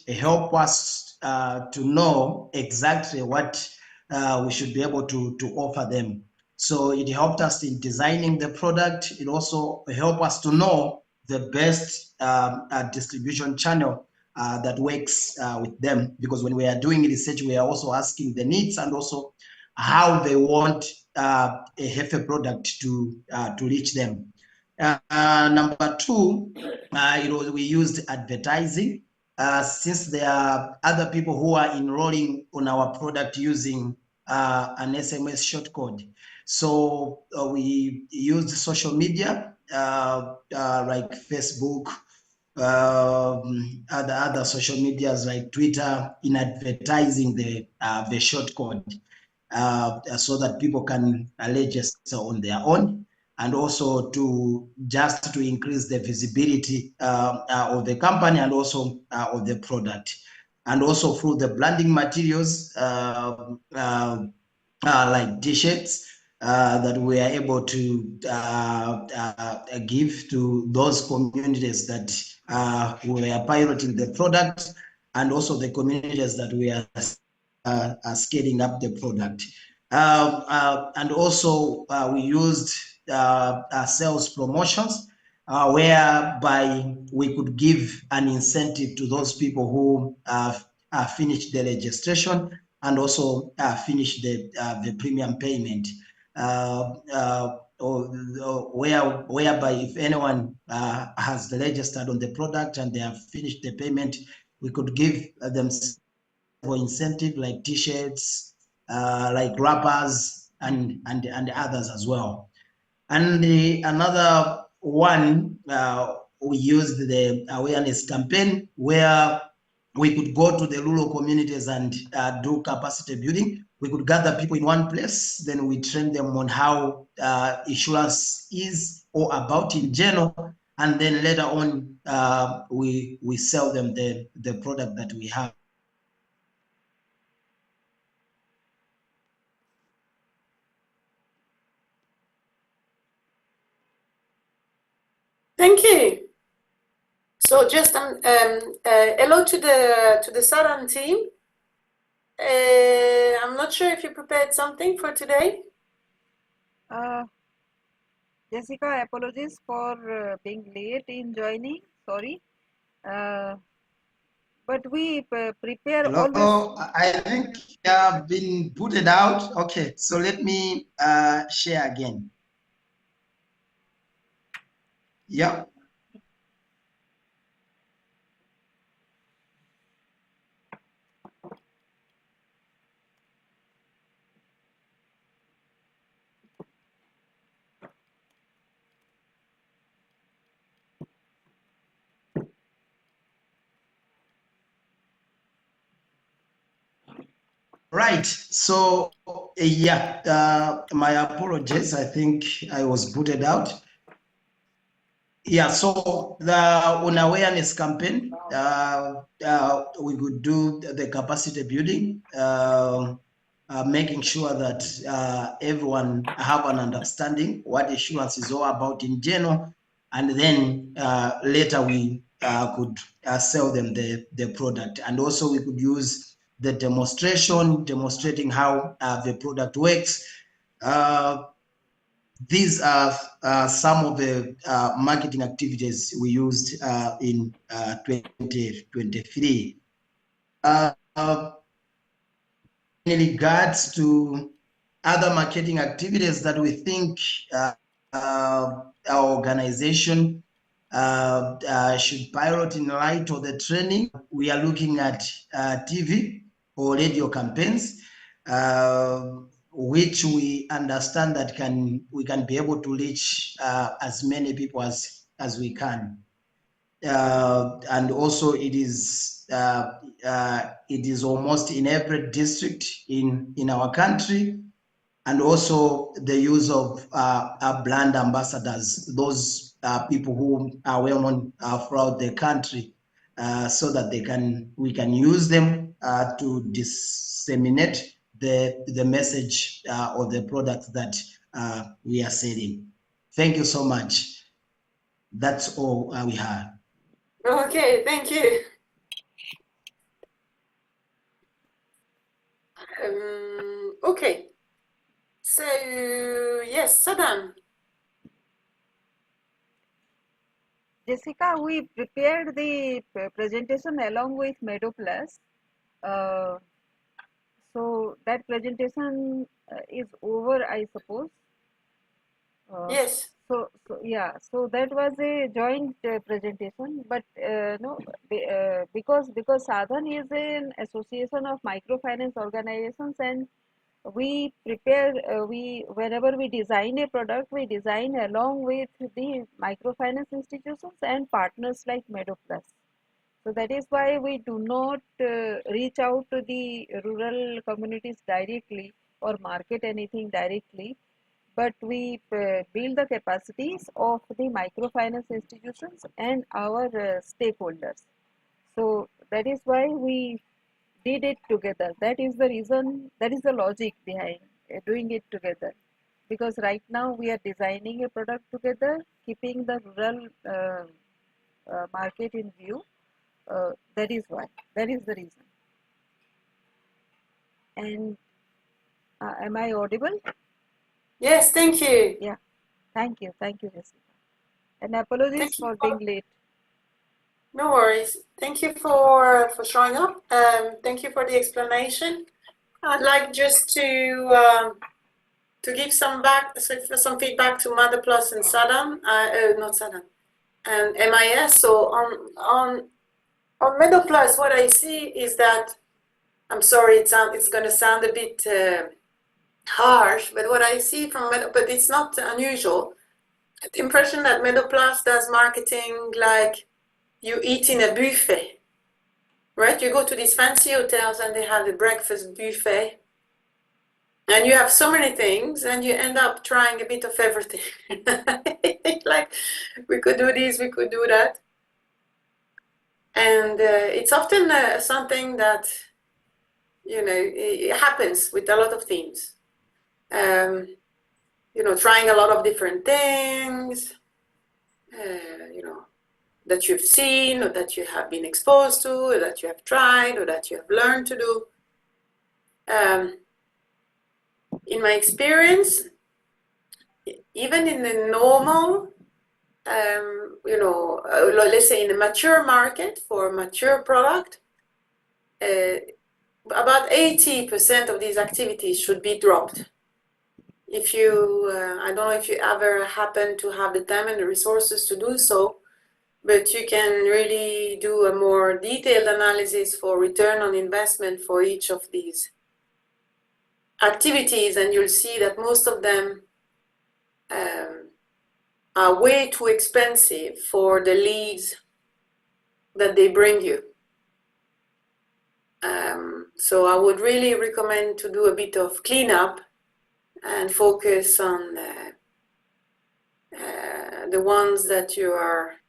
help us to know exactly what we should be able to offer them. So it helped us in designing the product. It also helped us to know the best distribution channel that works with them, because when we are doing research, we are also asking the needs and also how they want a healthy product to reach them. Number two, we used advertising. Since there are other people who are enrolling on our product using an SMS shortcode. So we used social media like Facebook, other social medias like Twitter in advertising the shortcode so that people can register on their own, and also to increase the visibility of the company and also of the product, and also through the branding materials like t-shirts that we are able to give to those communities that we are piloting the product, and also the communities that we are scaling up the product. And also we used sales promotions whereby we could give an incentive to those people who finished the registration and also finish the premium payment, whereby if anyone has registered on the product and they have finished the payment, we could give them for incentive like t-shirts, like wrappers, and others as well. And another one, we used the awareness campaign where we could go to the rural communities and do capacity building. We could gather people in one place, then we train them on how insurance is or about in general, and then later on we sell them the product that we have. Thank you. So just hello to the Southern team. I'm not sure if you prepared something for today. Jessica, apologies for being late in joining. Sorry, but we prepare. Hello, I think I've been booted out. Okay, so let me share again. Yeah. Right. So yeah, my apologies. I think I was booted out. Yeah. So the awareness campaign, we could do the capacity building, making sure that everyone have an understanding what insurance is all about in general, and then later we could sell them the product, and also we could use the demonstrating how the product works. These are some of the marketing activities we used in 2023. In regards to other marketing activities that we think our organization should pilot in light of the training, we are looking at TV or radio campaigns, which we understand that we can be able to reach as many people as we can. And also it is almost in every district in our country, and also the use of brand ambassadors, those people who are well known throughout the country, so that we can use them to disseminate the message or the product that we are selling. Thank you so much. That's all we have. Okay, thank you. Okay. So yes, Saddam. Jessica, we prepared the presentation along with Meadow Plus. So that presentation is over, I suppose. Yes. So yeah, so that was a joint presentation, but no, because Sadhan is an association of microfinance organizations, and we prepare we whenever we design a product, we design along with the microfinance institutions and partners like Meadow Plus. So that is why we do not reach out to the rural communities directly or market anything directly, but we build the capacities of the microfinance institutions and our stakeholders. So that is why we did it together. That is the reason, that is the logic behind doing it together. Because right now we are designing a product together, keeping the rural market in view. That is why. That is the reason. And am I audible? Yes, thank you. Yeah. Thank you, Jessica. And apologies Thank you for for, being late. no worries. Thank you for showing up. Thank you for the explanation. I'd like just to give some feedback to Mother Plus and Saddam, not Saddam, and MIS. So on Meadow Plus, what I see is that, I'm sorry, it's going to sound a bit harsh, but what I see from Meadow, but it's not unusual. The impression that Meadow Plus does marketing like you eat in a buffet, right? You go to these fancy hotels and they have the breakfast buffet, and you have so many things, and you end up trying a bit of everything. Like, we could do this, we could do that. And it's often something that, it happens with a lot of teams. Trying a lot of different things, that you've seen, or that you have been exposed to, or that you have tried, or that you have learned to do. In my experience, even in the normal, let's say in a mature market for a mature product, about 80% of these activities should be dropped. If you, I don't know if you ever happen to have the time and the resources to do so, but you can really do a more detailed analysis for return on investment for each of these activities, and you'll see that most of them are way too expensive for the leads that they bring you. So I would really recommend to do a bit of cleanup and focus on the ones that are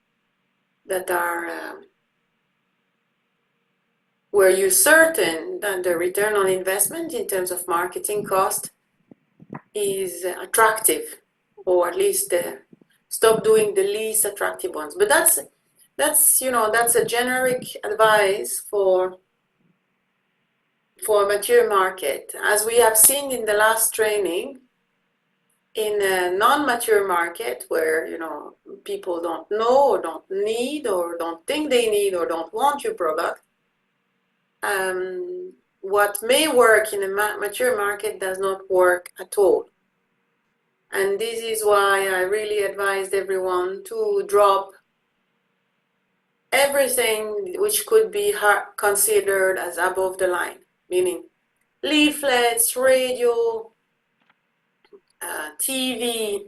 where you're certain that the return on investment in terms of marketing cost is attractive, or at least stop doing the least attractive ones. But that's a generic advice for a mature market. As we have seen in the last training, in a non-mature market where people don't know or don't need or don't think they need or don't want your product, what may work in a mature market does not work at all. And this is why I really advised everyone to drop everything which could be considered as above the line, meaning leaflets, radio, TV,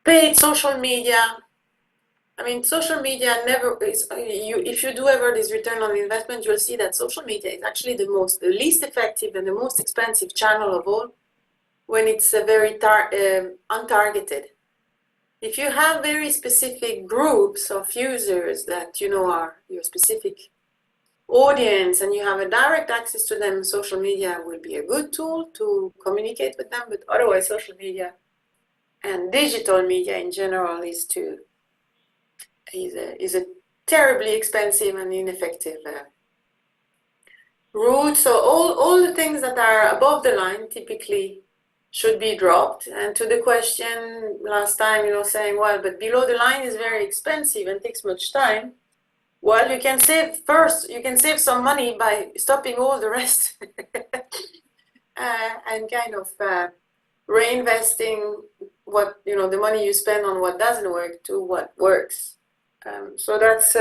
paid social media. I mean, social media never is, if you do ever this return on investment, you'll see that social media is actually the least effective and the most expensive channel of all when it's very untargeted. If you have very specific groups of users that are your specific audience and you have a direct access to them, social media will be a good tool to communicate with them, but otherwise social media and digital media in general is a terribly expensive and ineffective route. So all the things that are above the line typically should be dropped. And to the question last time, saying, well, but below the line is very expensive and takes much time. Well, you can save some money by stopping all the rest and kind of reinvesting the money you spend on what doesn't work to what works. So that's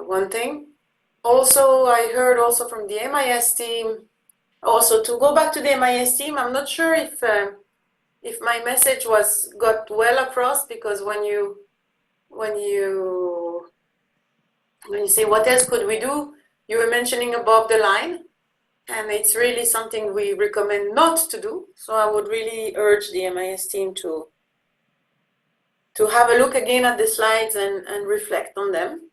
one thing. Also, I heard also from the MIS team, also to go back to the MIS team, I'm not sure if my message got well across, because when you say what else could we do, you were mentioning above the line, and it's really something we recommend not to do. So I would really urge the MIS team to have a look again at the slides and reflect on them.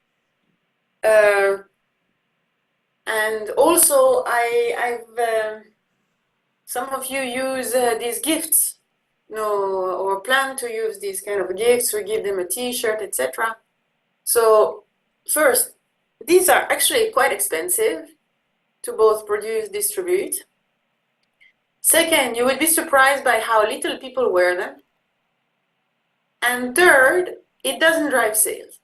And also, some of you use these gifts, or plan to use these kind of gifts. We give them a T-shirt, etc. So first, these are actually quite expensive to both produce, distribute. Second, you would be surprised by how little people wear them. And third, it doesn't drive sales,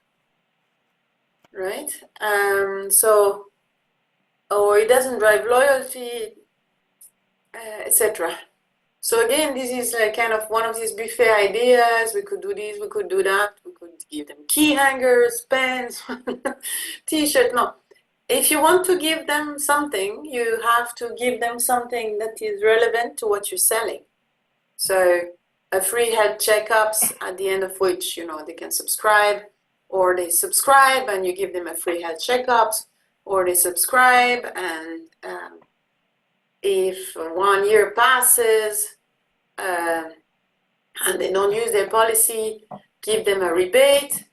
right? Or it doesn't drive loyalty, etc. So again, this is like kind of one of these buffet ideas. We could do this, we could do that. We could give them key hangers, pens, T-shirt. No, if you want to give them something, you have to give them something that is relevant to what you're selling. So a free health checkups, at the end of which they can subscribe, or they subscribe and you give them a free health checkups, or they subscribe and if 1 year passes and they don't use their policy, give them a rebate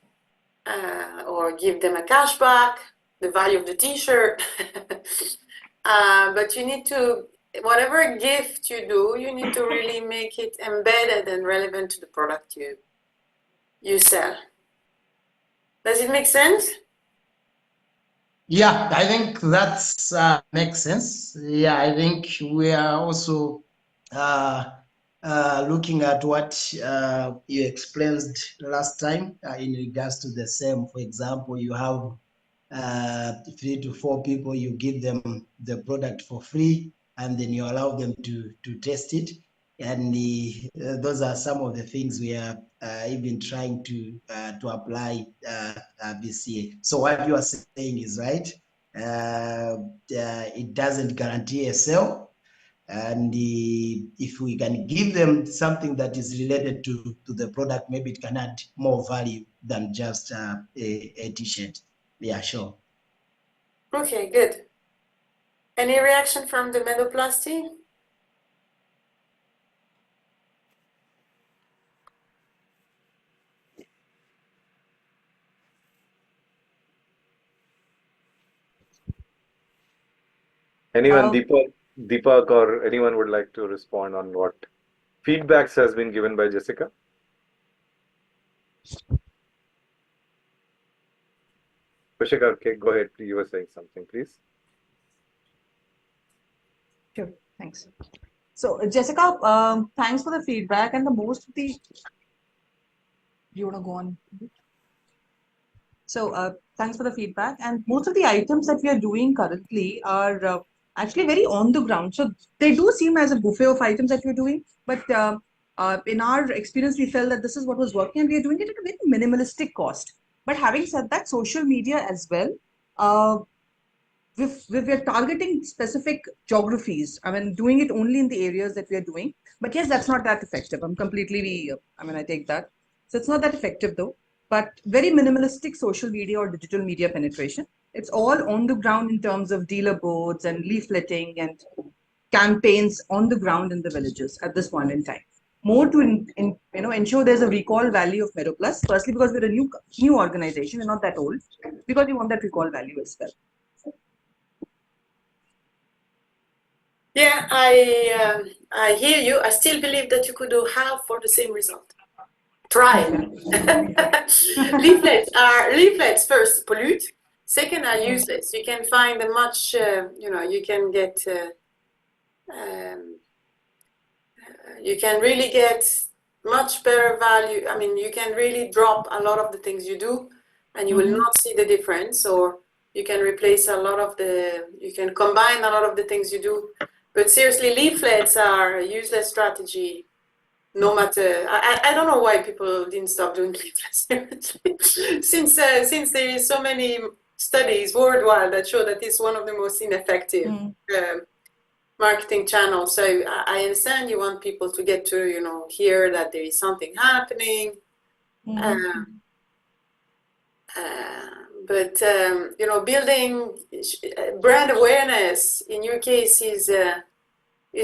or give them a cashback, the value of the T-shirt. But you need to, whatever gift you do, you need to really make it embedded and relevant to the product you sell. Does it make sense? Yeah, I think that's makes sense. Yeah, I think we are also looking at what you explained last time in regards to the same. For example, you have 3 to 4 people, you give them the product for free, and then you allow them to test it. And those are some of the things we are even trying to apply this year. So what you are saying is right. It doesn't guarantee a sale. And if we can give them something that is related to the product, maybe it can add more value than just a T-shirt. Yeah, sure. Okay, good. Any reaction from the MeadowPlus team? Anyone, Deepak or anyone would like to respond on what feedbacks has been given by Jessica? Kushika, okay, go ahead. You were saying something, please. Sure, thanks. So Jessica, thanks for the feedback, and you want to go on? So thanks for the feedback, and most of the items that we are doing currently are actually very on the ground. So they do seem as a buffet of items that we're doing, but in our experience, we felt that this is what was working, and we are doing it at a very minimalistic cost. But having said that, social media as well, we're targeting specific geographies. I mean, doing it only in the areas that we are doing. But yes, that's not that effective. I take that. So it's not that effective though. But very minimalistic social media or digital media penetration. It's all on the ground in terms of dealer boards and leafleting and campaigns on the ground in the villages at this point in time. More to ensure there's a recall value of MeadowPlus. Firstly, because we're a new organization, we're not that old. Because we want that recall value as well. Yeah, I hear you. I still believe that you could do half for the same result. Try. Leaflets first pollute. Second are useless. You can find a much, you can get, you can really get much better value. I mean, you can really drop a lot of the things you do and you will not see the difference, or you can replace a lot of you can combine a lot of the things you do. But seriously, leaflets are a useless strategy. No matter, I don't know why people didn't stop doing leaflets since there is so many studies worldwide that show that it's one of the most ineffective marketing channels. So I understand you want people to get to hear that there is something happening, but building brand awareness in your case is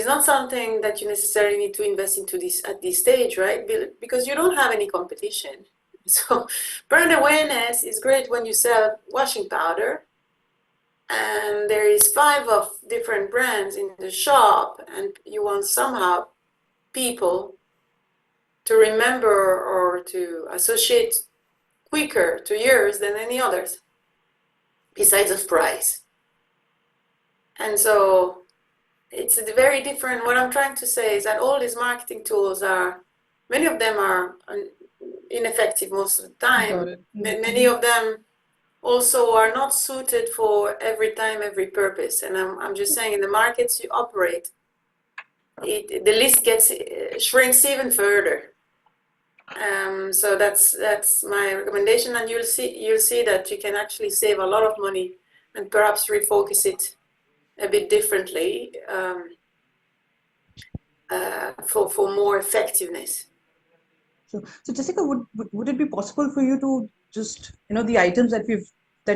not something that you necessarily need to invest into at this stage, right? Because you don't have any competition. So brand awareness is great when you sell washing powder and there is 5 of different brands in the shop and you want somehow people to remember or to associate quicker to yours than any others, besides of price. And so it's very different. What I'm trying to say is that all these marketing tools many of them are ineffective most of the time. Many of them also are not suited for every time, every purpose. And I'm just saying in the markets you operate, the list shrinks even further. So that's my recommendation, and you'll see that you can actually save a lot of money and perhaps refocus it a bit differently for more effectiveness. So Jessica, would it be possible for you to just the items that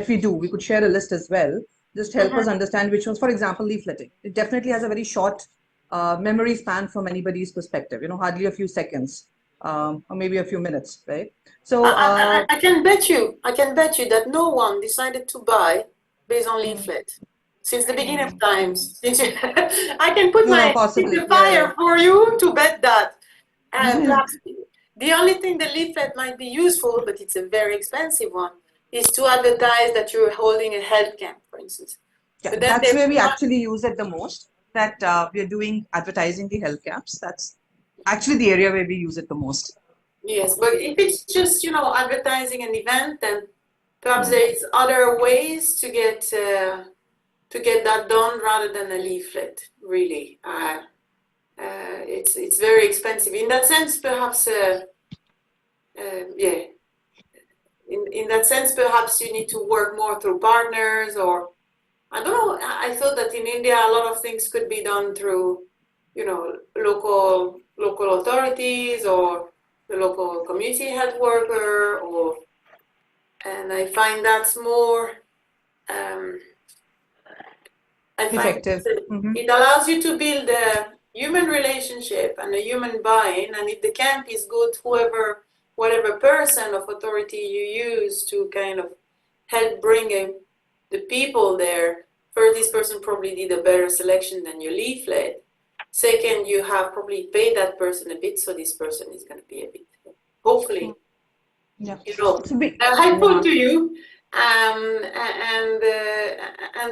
we do, we could share a list as well, just help us understand which ones. For example, leafleting, it definitely has a very short memory span from anybody's perspective, hardly a few seconds, or maybe a few minutes, right? So I can bet you that no one decided to buy based on leaflet since the beginning of times. I can put my in the fire for you to bet that. And perhaps the only thing the leaflet might be useful, but it's a very expensive one, is to advertise that you're holding a health camp, for instance. Yeah, that's where we actually use it the most, that we're doing advertising the health camps. That's actually the area where we use it the most. Yes, but if it's just, advertising an event, then perhaps there is other ways to get that done rather than a leaflet, really. It's very expensive. In that sense, perhaps, in that sense, perhaps you need to work more through partners, or I don't know. I thought that in India a lot of things could be done through, local authorities or the local community health worker, and I find that's more effective. It allows you to build a human relationship and a human buy-in, and if the camp is good, whatever person of authority you use to kind of help bring the people there, first, this person probably did a better selection than your leaflet. Second, you have probably paid that person a bit, so this person is going to be a bit, hopefully, helpful to you. And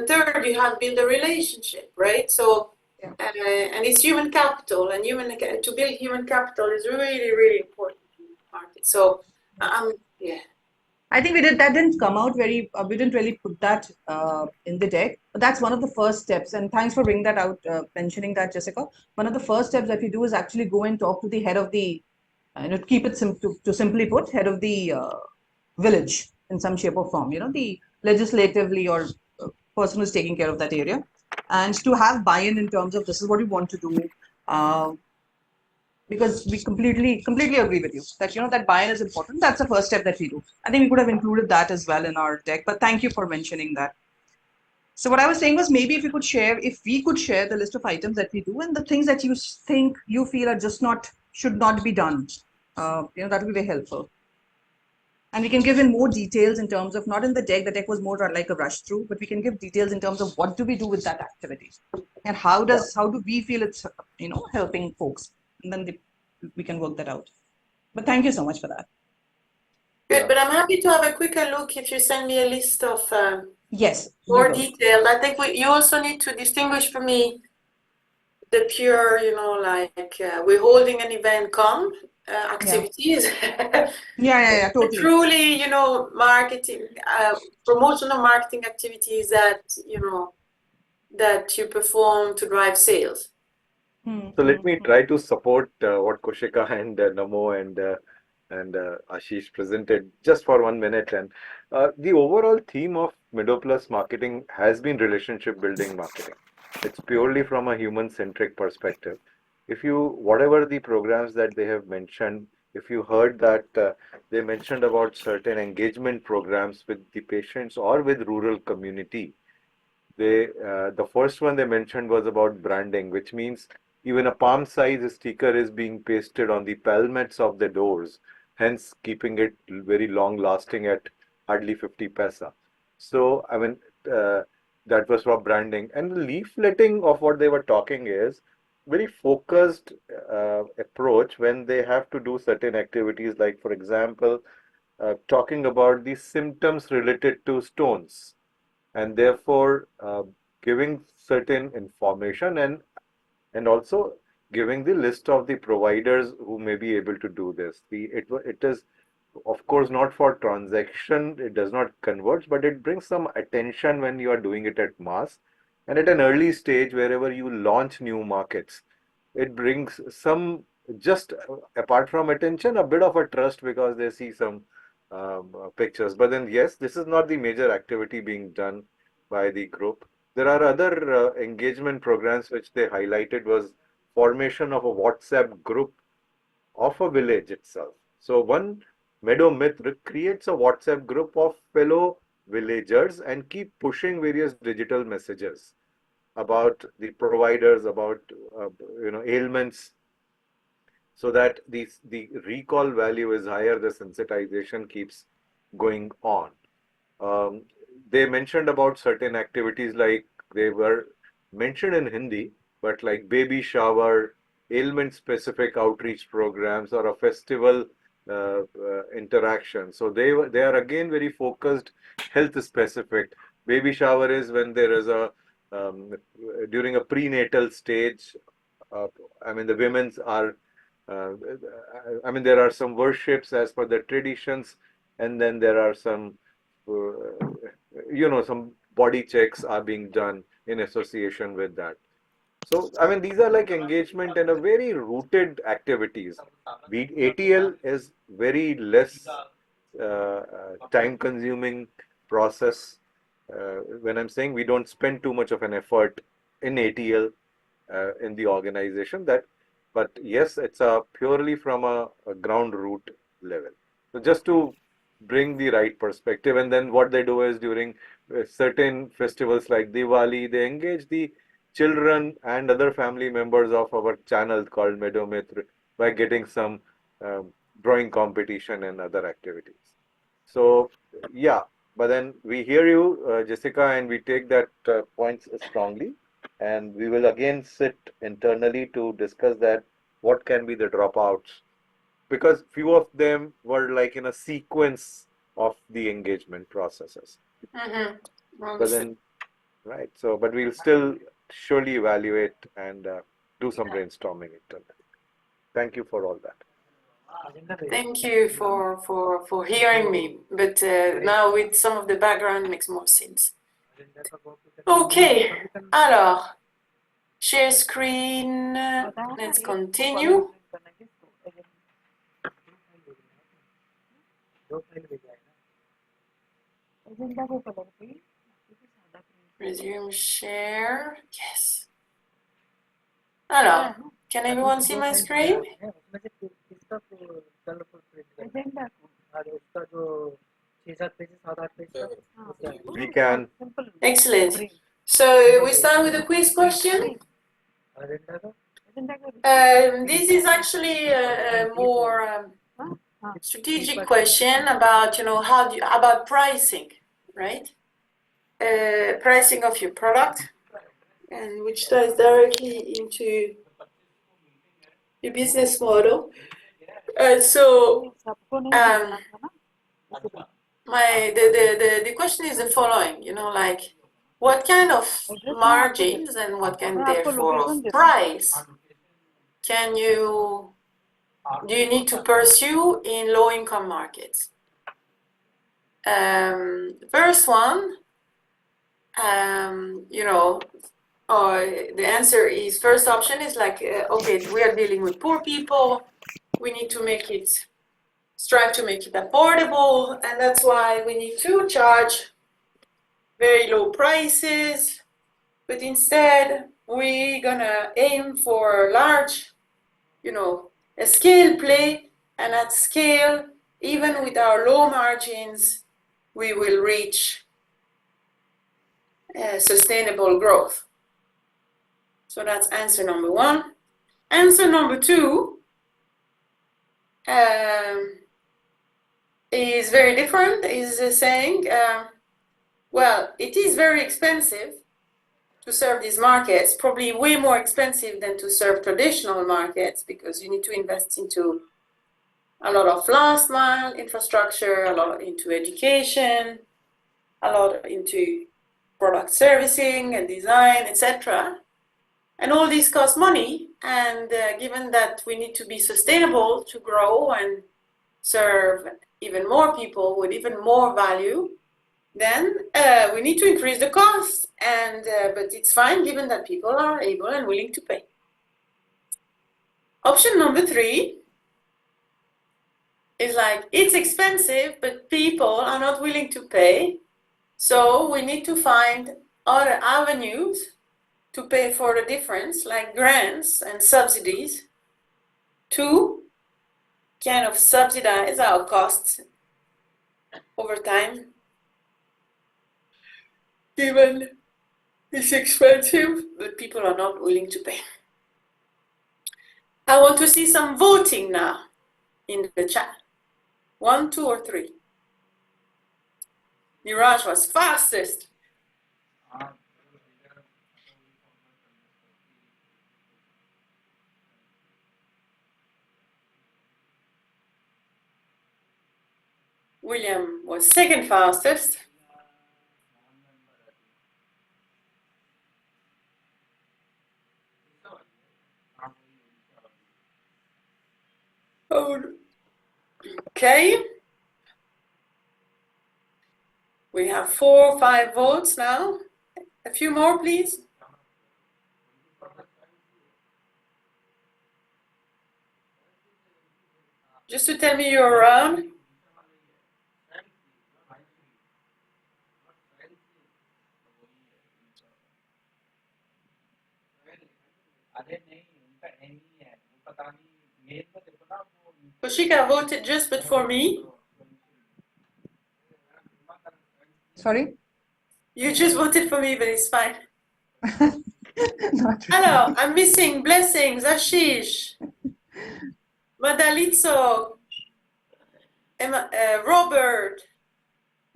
third, you have built a relationship, right? So, and it's human capital, and to build human capital is really, really important in the market. So, I think that didn't come out we didn't really put that in the deck, but that's one of the first steps. And thanks for bringing that out, mentioning that, Jessica. One of the first steps that we do is actually go and talk to the head of the, keep it to simply put, head of the village in some shape or form, the legislatively or person who's taking care of that area, and to have buy-in in terms of this is what we want to do. Because we completely agree with you that that buy-in is important. That's the first step that we do. I think we could have included that as well in our deck, but thank you for mentioning that. So what I was saying was, maybe if we could share the list of items that we do and the things that you feel are just should not be done. That would be very helpful. And we can give in more details in terms of, not in the deck. The deck was more like a rush through, but we can give details in terms of what do we do with that activity and how do we feel it's helping folks. And then we can work that out. But thank you so much for that. Good, Yeah. but I'm happy to have a quicker look if you send me a list of Yes, we more will. detail. I think you also need to distinguish for me the pure, like we're holding an event, come activities. Yeah, The totally. truly, marketing, promotional marketing activities that, that you perform to drive sales. So let me try to support what Kushika and Namo and Ashish presented just for 1 minute. And the overall theme of Middle Plus marketing has been relationship building marketing. It's purely from a human-centric perspective. If you, whatever the programs that they have mentioned, if you heard that they mentioned about certain engagement programs with the patients or with rural community, the first one they mentioned was about branding, which means even a palm size sticker is being pasted on the palmets of the doors, hence keeping it very long lasting at hardly 50 paisa. So I mean that was for branding, and the leafleting of what they were talking is very focused approach when they have to do certain activities, like for example talking about the symptoms related to stones, and therefore giving certain information, and also giving the list of the providers who may be able to do this. It is of course not for transaction, it does not convert, but it brings some attention when you are doing it at mass and at an early stage wherever you launch new markets. It brings some, just apart from attention, a bit of a trust because they see some pictures. But then yes, this is not the major activity being done by the group. There are other engagement programs which they highlighted was formation of a WhatsApp group of a village itself. So one Meadow Myth creates a WhatsApp group of fellow villagers and keep pushing various digital messages about the providers, about ailments, so that the recall value is higher, the sensitization keeps going on. Um, they mentioned about certain activities, like they were mentioned in Hindi, but like baby shower, ailment specific outreach programs, or a festival interaction. So they are again very focused, health specific. Baby shower is when there is a um, during a prenatal stage. Uh, I mean the women's are. Uh, I mean there are some worships as per the traditions, and then there are some some body checks are being done in association with that. So I mean these are like engagement and a very rooted activities. ATL is very less time consuming process. When I'm saying we don't spend too much of an effort in ATL in the organization, that, but yes, it's a purely from a ground root level. So just to bring the right perspective, and then what they do is during certain festivals like Diwali, they engage the children and other family members of our channel called Meadow Mitra by getting some drawing competition and other activities. So yeah, but then we hear you, Jessica, and we take that points strongly, and we will again sit internally to discuss that what can be the dropouts, because few of them were like in a sequence of the engagement processes. But then, right, so but we'll still surely evaluate and do some brainstorming internally. Thank you for all that. Thank you for hearing me, but now with some of the background makes more sense. Okay, alors, share screen, let's continue. Resume share, yes. Alors, can everyone see my screen? We can. Excellent. So we start with a quiz question. This is actually a more strategic question about about pricing, right? Pricing of your product, and which ties directly into your business model. So The question is the following, like what kind of margins and what kind therefore of price do you need to pursue in low income markets? First one, the answer is first option is like, okay, we are dealing with poor people. We need to strive to make it affordable. And that's why we need to charge very low prices. But instead, we're gonna aim for large, a scale play. And at scale, even with our low margins, we will reach sustainable growth. So that's answer number one. Answer number two is very different, is saying, well, it is very expensive to serve these markets, probably way more expensive than to serve traditional markets because you need to invest into a lot of last mile infrastructure, a lot into education, a lot into product servicing and design, etc. And all these cost money. And given that we need to be sustainable to grow and serve even more people with even more value, then we need to increase the cost. But it's fine given that people are able and willing to pay. Option number three is like, it's expensive, but people are not willing to pay. So we need to find other avenues to pay for the difference, like grants and subsidies, to kind of subsidize our costs over time, given it's expensive, but people are not willing to pay. I want to see some voting now in the chat. 1, 2, or 3. Niraj was fastest. William was second fastest. Okay. We have 4 or 5 votes now. A few more, please. Just to tell me you're around. Kushika voted just but for me. Sorry? You just voted for me, but it's fine. Not Hello, I'm missing Blessings, Ashish, Madalitzo, Robert,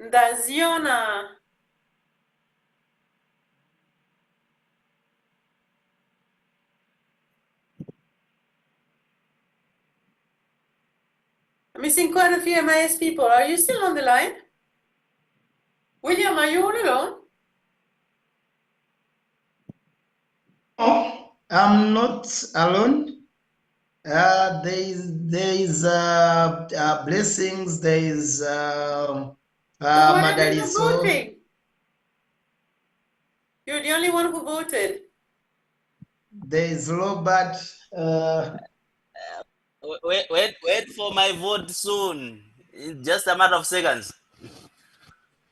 Daziona. I'm missing quite a few MIS people. Are you still on the line? William, are you all alone? Oh, I'm not alone. There is blessings. There is Then why are they not Madaliso. voting? You're the only one who voted. There is Robert. Wait for my vote soon. In just a matter of seconds.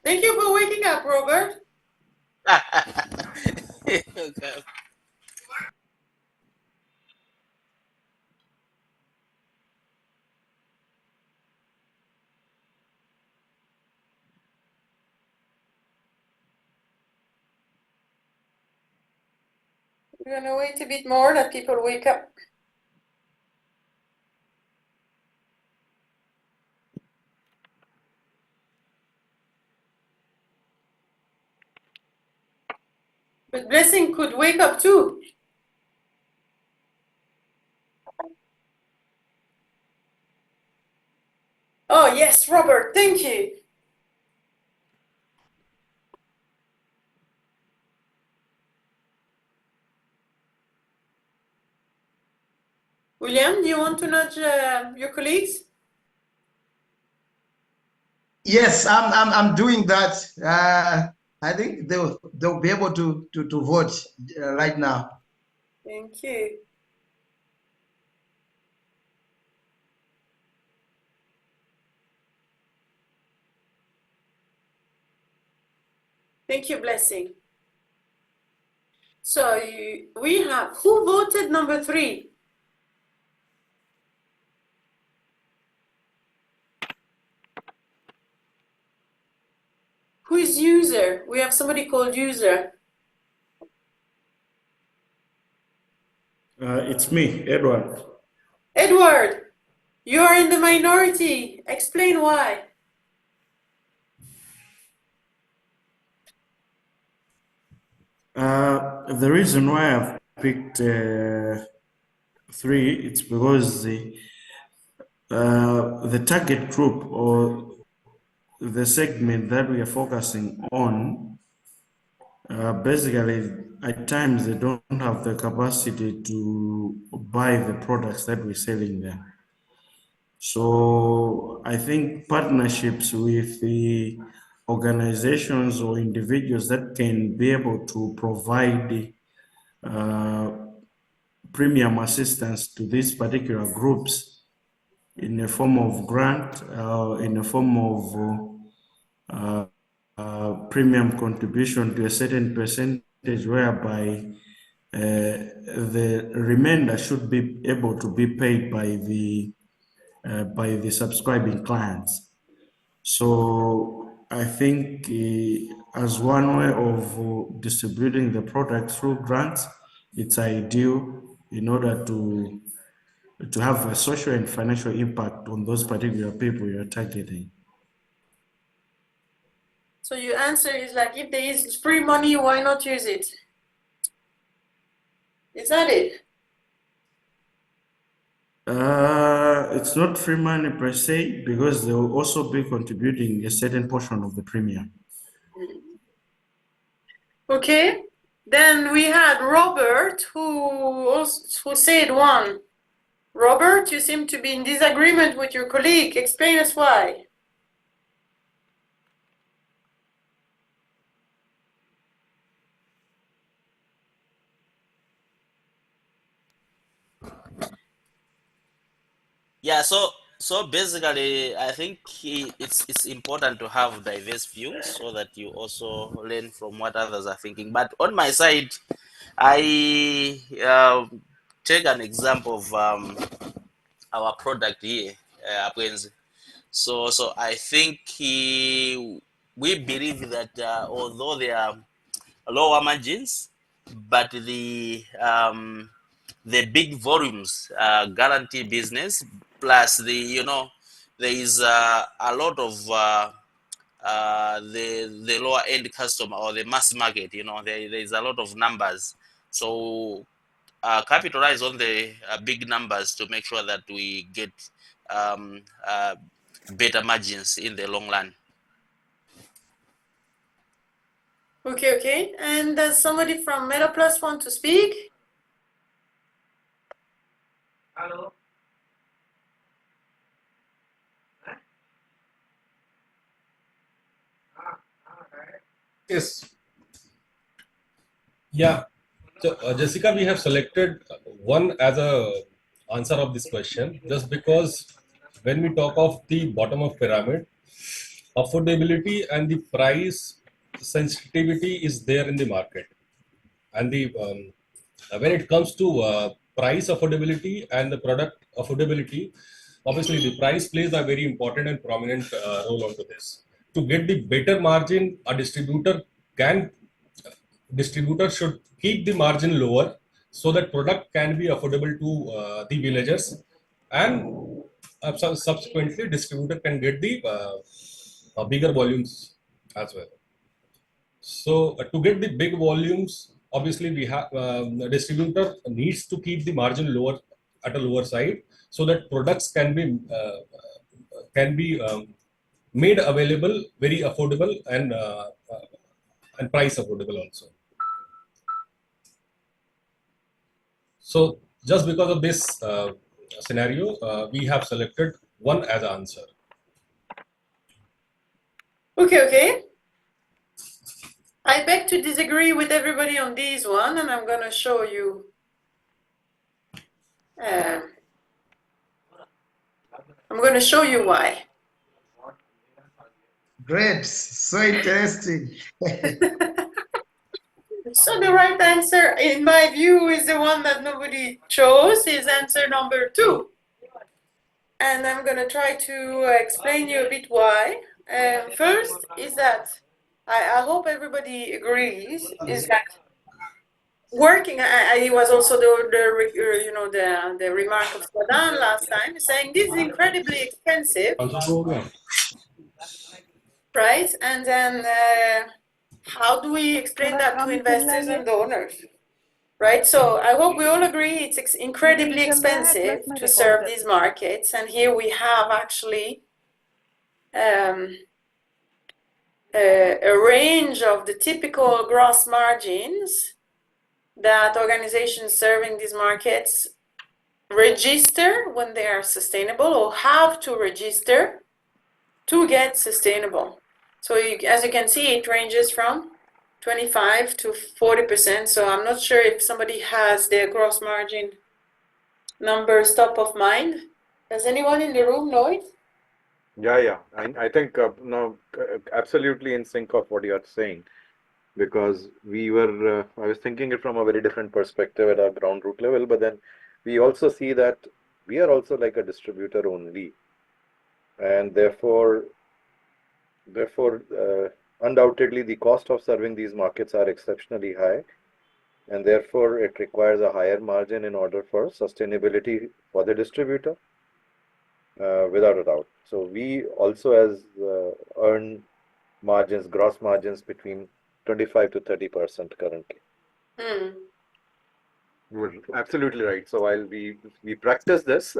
Thank you for waking up, Robert. Okay. We're gonna wait a bit more that people wake up. But Blessing could wake up too. Oh, yes, Robert, thank you. William, do you want to nudge your colleagues? Yes, I'm doing that. I think they'll be able to vote right now. Thank you. Thank you, Blessing. So we have, who voted number 3? Who is user? We have somebody called user. It's me, Edward. Edward, you are in the minority. Explain why. The reason why I've picked 3, it's because the target group or the segment that we are focusing on, basically at times they don't have the capacity to buy the products that we're selling there. So I think partnerships with the organizations or individuals that can be able to provide premium assistance to these particular groups in the form of grant, in the form of premium contribution to a certain percentage, whereby the remainder should be able to be paid by the subscribing clients. So I think as one way of distributing the product through grants, it's ideal in order to have a social and financial impact on those particular people you're targeting. So your answer is like, if there is free money, why not use it? Is that it? It's not free money per se, because they will also be contributing a certain portion of the premium. Okay. Then we had Robert, who said 1. Robert, you seem to be in disagreement with your colleague. Explain us why. Yeah, so basically, I think it's important to have diverse views so that you also learn from what others are thinking. But on my side, I take an example of our product here, Apwenzi. So I think we believe that although there are lower margins, but the big volumes guarantee business. Plus there is a lot of the lower end customer or the mass market. There is a lot of numbers. So capitalize on the big numbers to make sure that we get better margins in the long run. Okay. And does somebody from MetaPlus want to speak? Hello. Yes. Yeah. So, Jessica, we have selected one as a answer of this question, just because when we talk of the bottom of pyramid, affordability and the price sensitivity is there in the market. And the when it comes to price affordability and the product affordability, obviously the price plays a very important and prominent role onto this. To get the better margin, a distributor should keep the margin lower so that product can be affordable to the villagers, and subsequently distributor can get the bigger volumes as well. So to get the big volumes, obviously we have the distributor needs to keep the margin lower at a lower side so that products can be can be made available very affordable and price affordable also. So just because of this scenario, we have selected one as an answer. Okay. I beg to disagree with everybody on this one, and I'm going to show you. I'm going to show you why. Great, so interesting. So the right answer, in my view, is the one that nobody chose, is answer number 2. And I'm going to try to explain you a bit why. First is that, I hope everybody agrees, is that working, it was also the remark of Sadan last time, saying this is incredibly expensive, right? And then how do we explain that to investors and donors, right? So I hope we all agree it's incredibly expensive to serve these markets. And here we have actually a range of the typical gross margins that organizations serving these markets register when they are sustainable, or have to register to get sustainable. So as you can see, it ranges from 25 to 40%. So I'm not sure if somebody has their gross margin numbers top of mind. Does anyone in the room know it? Yeah. I think no, absolutely in sync of what you are saying, because we were, I was thinking it from a very different perspective at our ground root level, but then we also see that we are also like a distributor only, and therefore, undoubtedly the cost of serving these markets are exceptionally high, and therefore it requires a higher margin in order for sustainability for the distributor, without a doubt. So we also earn margins, gross margins between 25 to 30% currently. You're absolutely right. So while we practice this,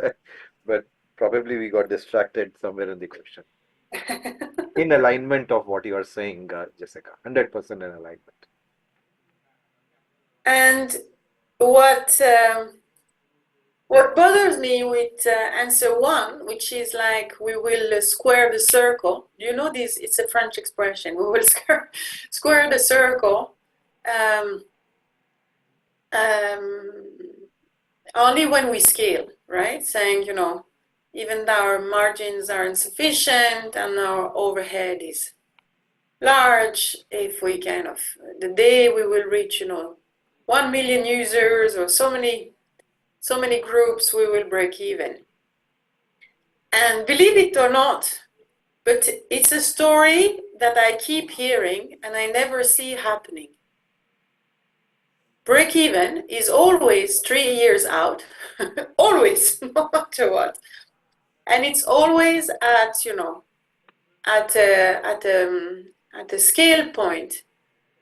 but probably we got distracted somewhere in the question. In alignment of what you are saying, Jessica, 100% in alignment. And what bothers me with answer 1, which is like we will square the circle. You know this? It's a French expression. We will square the circle. Only when we scale, right? Saying, even though our margins are insufficient and our overhead is large, if we the day we will reach, 1 million users or so many groups, we will break even. And believe it or not, but it's a story that I keep hearing and I never see happening. Break even is always 3 years out, always, no matter what. And it's always at a scale point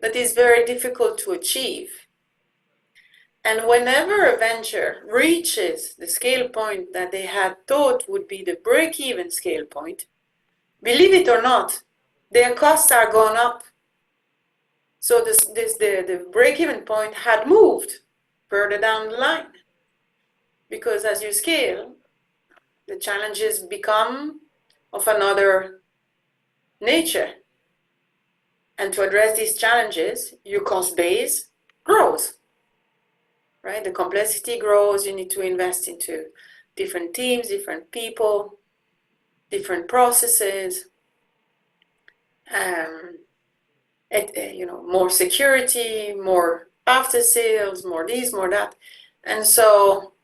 that is very difficult to achieve. And whenever a venture reaches the scale point that they had thought would be the break-even scale point, believe it or not, their costs are gone up. So the break-even point had moved further down the line. Because as you scale, the challenges become of another nature. And to address these challenges, your cost base grows. Right? The complexity grows, you need to invest into different teams, different people, different processes, more security, more after sales, more this, more that. And so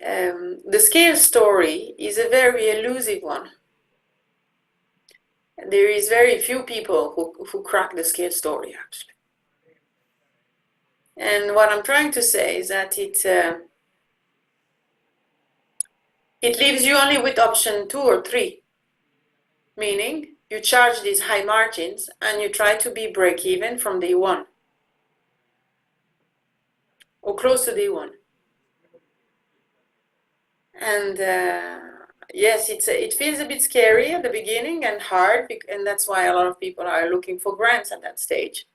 the scale story is a very elusive one. There is very few people who crack the scale story, actually. And what I'm trying to say is that it leaves you only with option 2 or 3, meaning you charge these high margins and you try to be break even from day 1 or close to day 1. And yes, it feels a bit scary at the beginning and hard, and that's why a lot of people are looking for grants at that stage.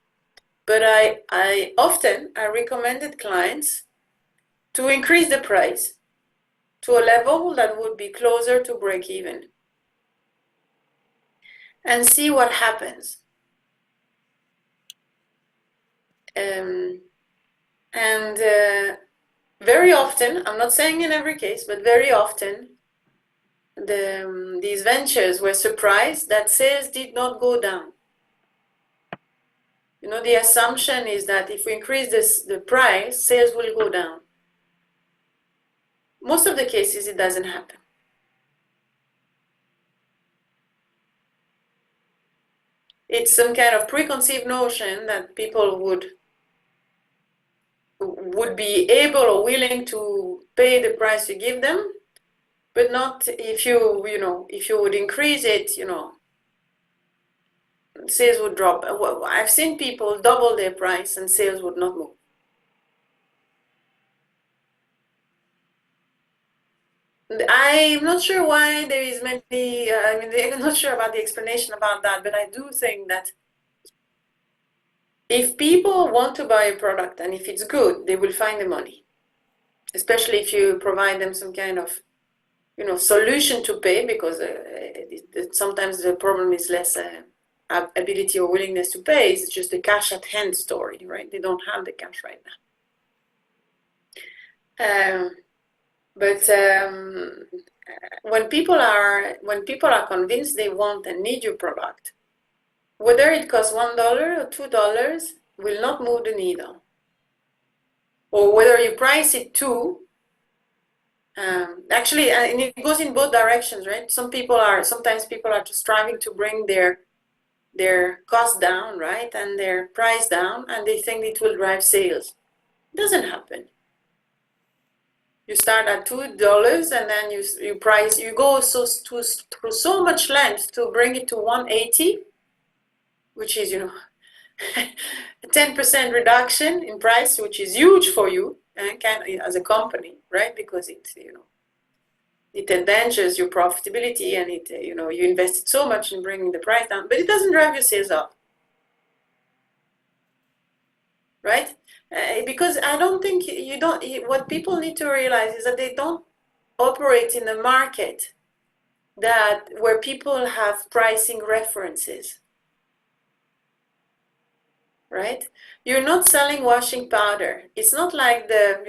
But I often recommended clients to increase the price to a level that would be closer to break even and see what happens. Very often, I'm not saying in every case, but very often, these ventures were surprised that sales did not go down. You know, the assumption is that if we increase the price, sales will go down. Most of the cases, it doesn't happen. It's some kind of preconceived notion that people would be able or willing to pay the price you give them, but not if if you would increase it, sales would drop. Well, I've seen people double their price and sales would not move. I'm not sure why there is many, I'm not sure about the explanation about that, but I do think that if people want to buy a product and if it's good, they will find the money, especially if you provide them some kind of, solution to pay, because sometimes the problem is less ability or willingness to pay. It's just a cash at hand story, right? They don't have the cash right now. But when people are convinced they want and need your product, whether it costs $1 or $2 will not move the needle. Or whether you price it too. Actually, and it goes in both directions, right? Sometimes people are just striving to bring their cost down, right, and their price down, and they think it will drive sales. It doesn't happen. You start at $2 and then you go through so much length to bring it to 180, which is a 10% reduction in price, which is huge for you as a company, right? Because it endangers your profitability, and you invested so much in bringing the price down, but it doesn't drive your sales up, right? Because I don't think what people need to realize is that they don't operate in a market where people have pricing references, right? You're not selling washing powder. It's not like the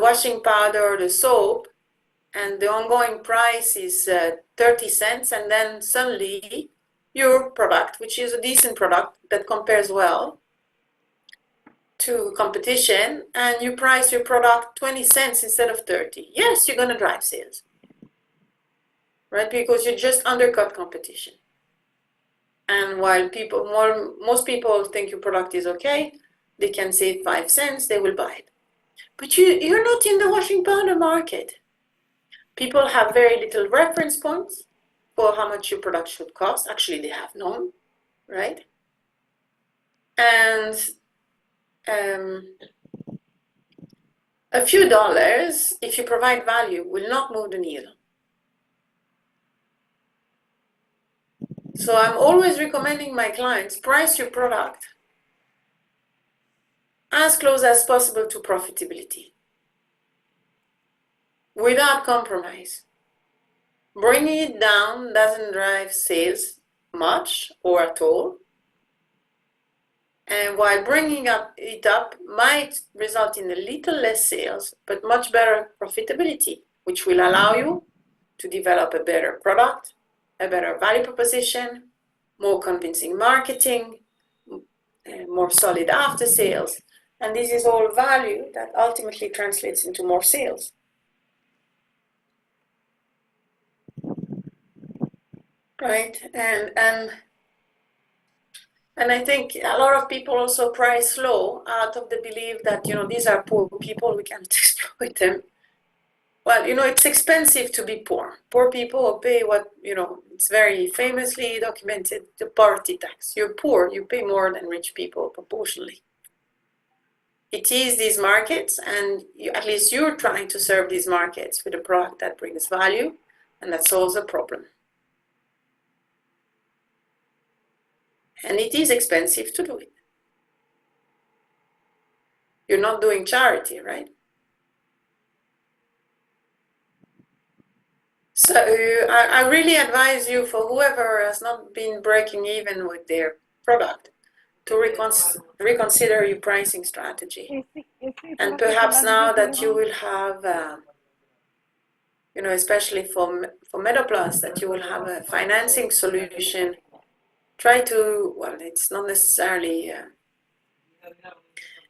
washing powder or the soap, and the ongoing price is 30 cents, and then suddenly your product, which is a decent product that compares well to competition, and you price your product 20 cents instead of 30. Yes, you're going to drive sales, right? Because you just undercut competition. And while most people think your product is okay, they can save 5 cents, they will buy it. But you're not in the washing powder market. People have very little reference points for how much your product should cost. Actually, they have none, right? And a few dollars, if you provide value, will not move the needle. So I'm always recommending my clients, price your product as close as possible to profitability, without compromise. Bringing it down doesn't drive sales much or at all. And while bringing it up might result in a little less sales, but much better profitability, which will allow you to develop a better product, a better value proposition, more convincing marketing, more solid after sales. And this is all value that ultimately translates into more sales. Right? And I think a lot of people also price low out of the belief that, these are poor people, we can't exploit them. Well, it's expensive to be poor. Poor people pay what, it's very famously documented, the poverty tax. You're poor, you pay more than rich people proportionally. it is these markets, and at least you're trying to serve these markets with a product that brings value and that solves a problem. And it is expensive to do it. You're not doing charity, right? So I really advise you, for whoever has not been breaking even with their product, to reconsider your pricing strategy. And perhaps now that you will have, you know, especially for MetaPlus, that you will have a financing solution, try to, well, it's not necessarily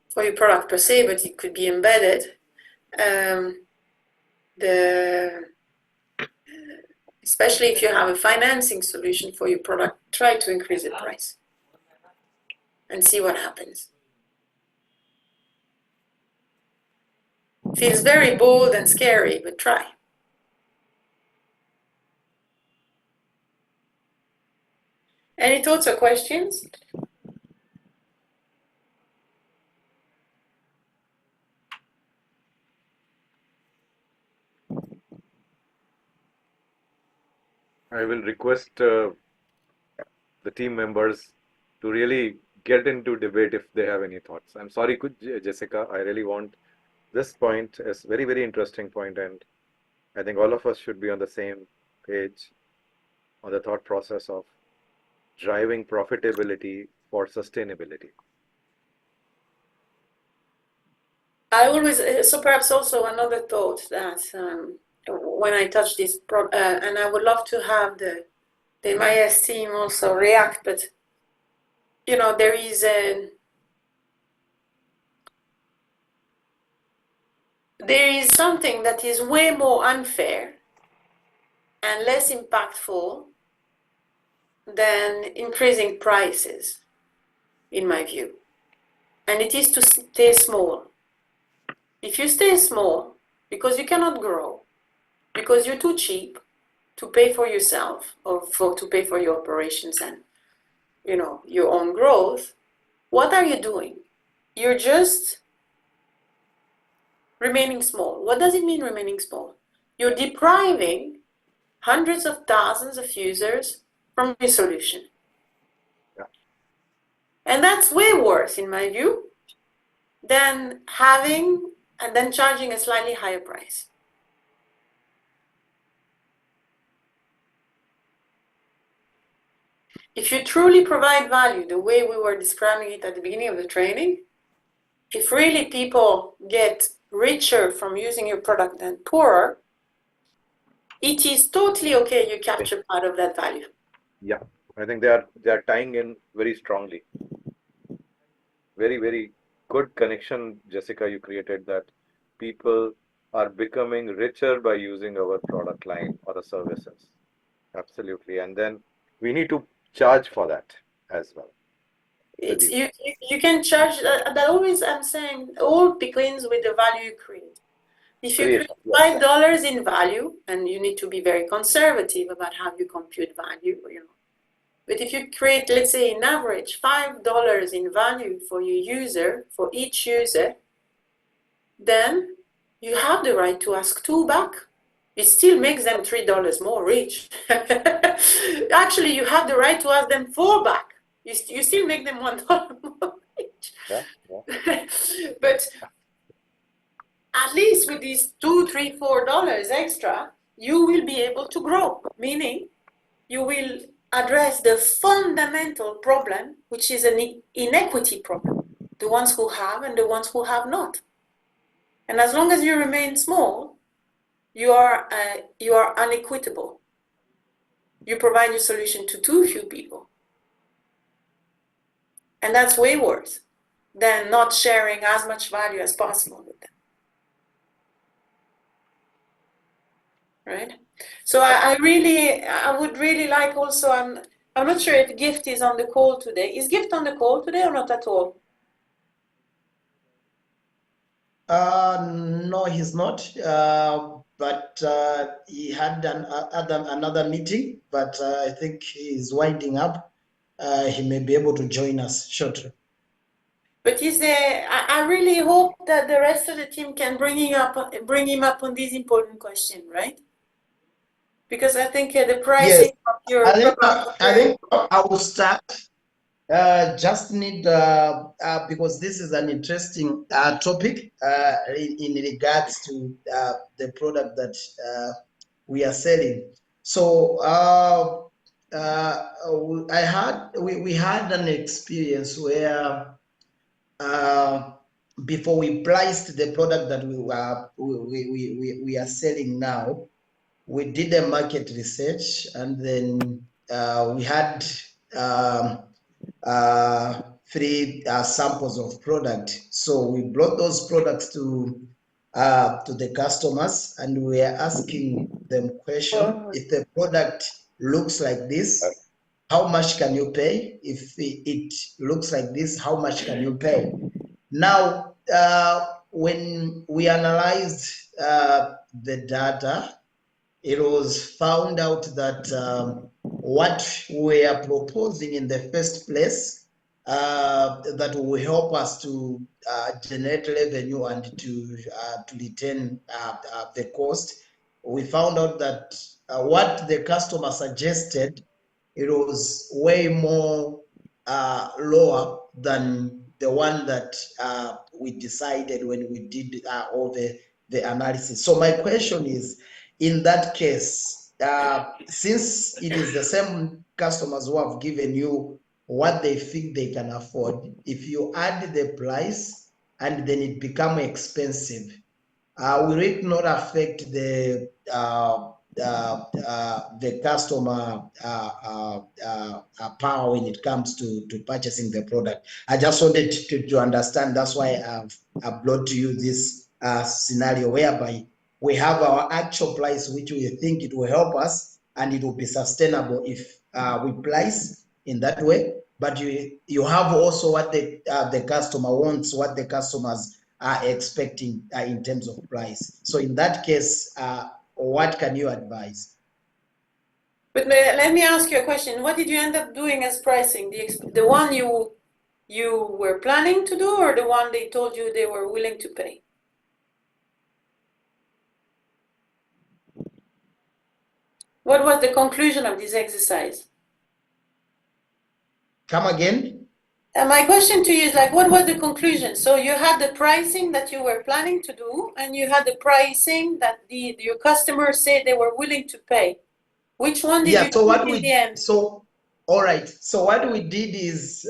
for your product per se, but it could be embedded. Especially if you have a financing solution for your product, try to increase the price and see what happens. Feels very bold and scary, but try. Any thoughts or questions? I will request the team members to really get into debate if they have any thoughts. I'm sorry, Jessica, I really want this point is very, very interesting point, and I think all of us should be on the same page on the thought process of driving profitability for sustainability. I always, so perhaps also another thought that when I touch this, and I would love to have the MIS team also react, but you know, there is something that is way more unfair and less impactful than increasing prices, in my view. And it is to stay small. If you stay small, because you cannot grow, because you're too cheap to pay for yourself or to pay for your operations and, you know, your own growth, what are you doing? You're just remaining small. What does it mean, remaining small? You're depriving hundreds of thousands of users from your solution. Yeah. And that's way worse, in my view, than having and then charging a slightly higher price. If you truly provide value the way we were describing it at the beginning of the training, if really people get richer from using your product than poorer, it is totally okay you capture part of that value. Yeah, I think they are tying in very strongly. Very, very good connection, Jessica, you created, that people are becoming richer by using our product line or the services. Absolutely. And then we need to charge for that as well. It's, you can charge, that always I'm saying, all begins with the value you create. If you create $5 in value, and you need to be very conservative about how you compute value, you know. But if you create, let's say, in average, $5 in value for your user, for each user, then you have the right to ask $2 back. It still makes them $3 more rich. Actually, you have the right to ask them $4 back. You still make them $1 more rich. Yeah. But at least with these $2, $3, $4 extra, you will be able to grow, meaning you will address the fundamental problem, which is an inequity problem, the ones who have and the ones who have not. And as long as you remain small, you are unequitable. You provide your solution to too few people. And that's way worse than not sharing as much value as possible with them. Right? So I would really like also, I'm not sure if Gift is on the call today. Is Gift on the call today or not at all? No, he's not. But he had another meeting, but I think he's winding up. He may be able to join us shortly. But I really hope that the rest of the team can bring him up on this important question, right? Because I think the pricing of your product. I think I will start. Just need because this is an interesting topic in regards to the product that we are selling. So we had an experience where before we priced the product that we are selling now, we did a market research, and then we had three samples of product. So we brought those products to the customers, and we are asking them question: if the product looks like this, how much can you pay? If it looks like this, how much can you pay? Now, when we analyzed the data, it was found out that what we are proposing in the first place that will help us to generate revenue and to retain the cost. We found out that what the customer suggested, it was way more lower than the one that we decided when we did all the analysis. So my question is, in that case, since it is the same customers who have given you what they think they can afford, if you add the price and then it become expensive, will it not affect the customer power when it comes to purchasing the product? I just wanted to understand. That's why I've brought to you this scenario whereby we have our actual price, which we think it will help us and it will be sustainable if we price in that way. But you have also what the customer wants, what the customers are expecting in terms of price. So in that case, what can you advise? But let me ask you a question. What did you end up doing as pricing? The one you were planning to do, or the one they told you they were willing to pay? What was the conclusion of this exercise? Come again? My question to you is like, what was the conclusion? So you had the pricing that you were planning to do, and you had the pricing that your customers said they were willing to pay. Which one did you do in the end? So, all right. So what we did is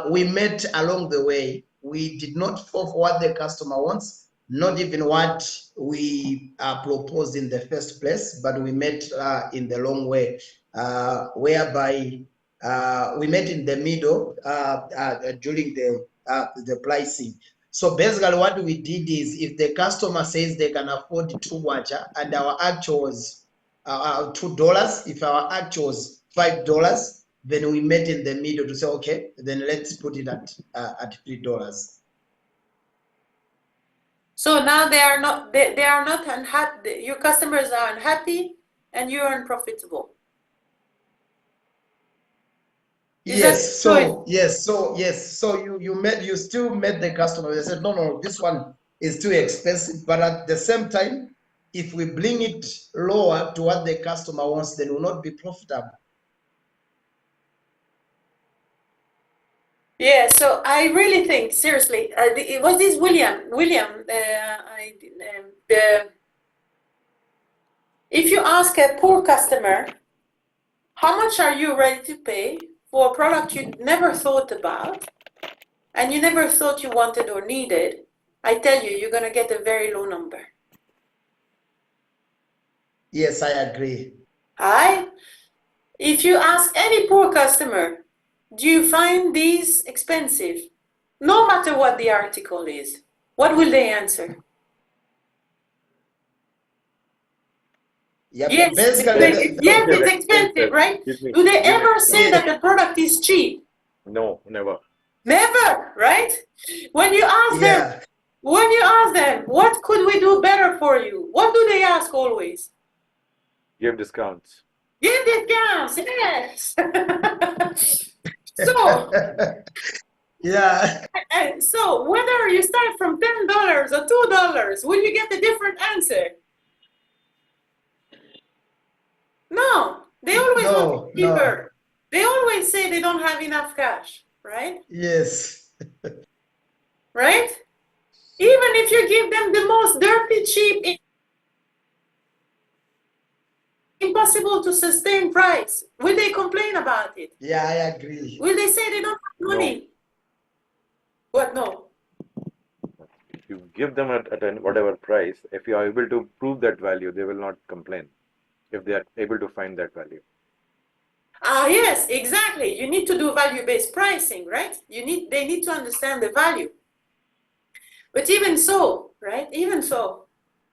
we met along the way. We did not fall for what the customer wants, not even what we proposed in the first place, but we met in the long way, whereby we met in the middle during the pricing. So basically what we did is, if the customer says they can afford 2 kwacha and our actual was $2, if our actual was $5, then we met in the middle to say, okay, then let's put it at $3. So now they are not unhappy. Your customers are unhappy, and you are unprofitable. Yes. So you still met the customer. They said, no, this one is too expensive. But at the same time, if we bring it lower to what the customer wants, then will not be profitable. Yeah, so I really think, seriously, was this William, if you ask a poor customer, how much are you ready to pay for a product you never thought about and you never thought you wanted or needed, I tell you, you're going to get a very low number. Yes, I agree. If you ask any poor customer, do you find these expensive? No matter what the article is, what will they answer? Yep. Yes, it's expensive, right? Do they ever say that the product is cheap? No, never. Never, right? When you ask them, what could we do better for you? What do they ask always? Give discounts. Give discounts, yes. So Yeah. And so whether you start from $10 or $2, will you get a different answer? No, they always want No, it no. cheaper. They always say they don't have enough cash, right? Yes. Right? Even if you give them the most dirty, cheap, impossible to sustain price, will they complain about it? Yeah, I agree. Will they say they don't have money? What? No. If you give them at whatever price, if you are able to prove that value, they will not complain if they are able to find that value. Yes, exactly. You need to do value-based pricing, right? They need to understand the value. But even so, right? Even so,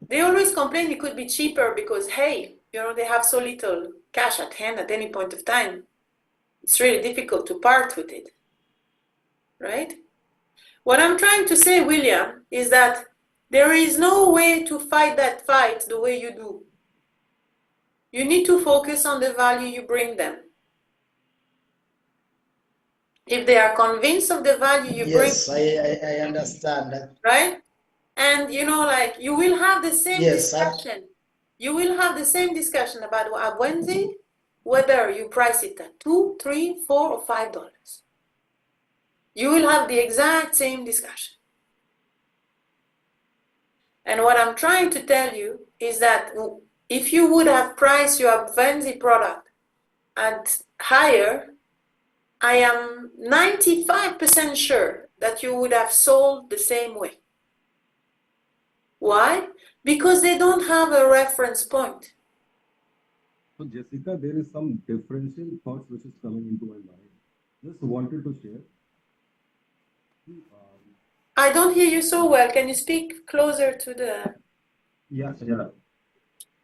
they always complain it could be cheaper because, hey, they have so little cash at hand at any point of time. It's really difficult to part with it, right? What I'm trying to say, William, is that there is no way to fight that fight the way you do. You need to focus on the value you bring them. If they are convinced of the value you bring, Yes, I understand that. right? And like you will have the same Yes, discussion. You will have the same discussion about a Wednesday, whether you price it at $2, $3, $4, or $5. You will have the exact same discussion. And what I'm trying to tell you is that if you would have priced your Wednesday product at higher, I am 95% sure that you would have sold the same way. Why? Because they don't have a reference point. So Jessica, there is some differential thoughts which is coming into my mind. Just wanted to share. I don't hear you so well. Can you speak closer to the... Yeah.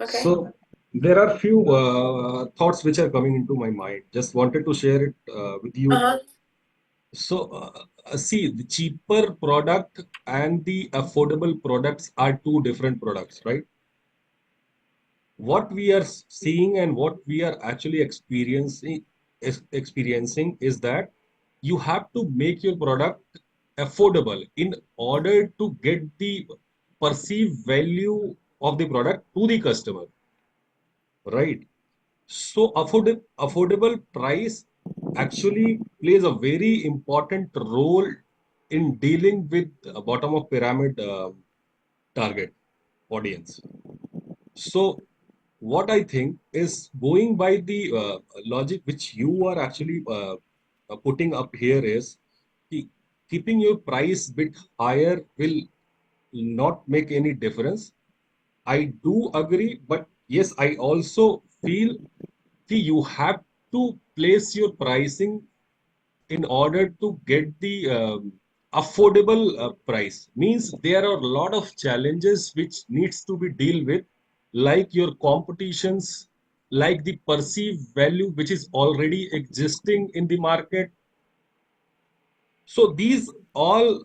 Okay. So there are few thoughts which are coming into my mind. Just wanted to share it with you. So see, the cheaper product and the affordable products are two different products, right? What we are seeing and what we are actually experiencing is that you have to make your product affordable in order to get the perceived value of the product to the customer, right? So affordable price actually plays a very important role in dealing with bottom of pyramid target audience. So what I think is going by the logic which you are actually putting up here is keeping your price bit higher will not make any difference. I do agree, but yes, I also feel you have to place your pricing in order to get the affordable price. Means there are a lot of challenges which needs to be deal with, like your competitions, like the perceived value which is already existing in the market. So these all,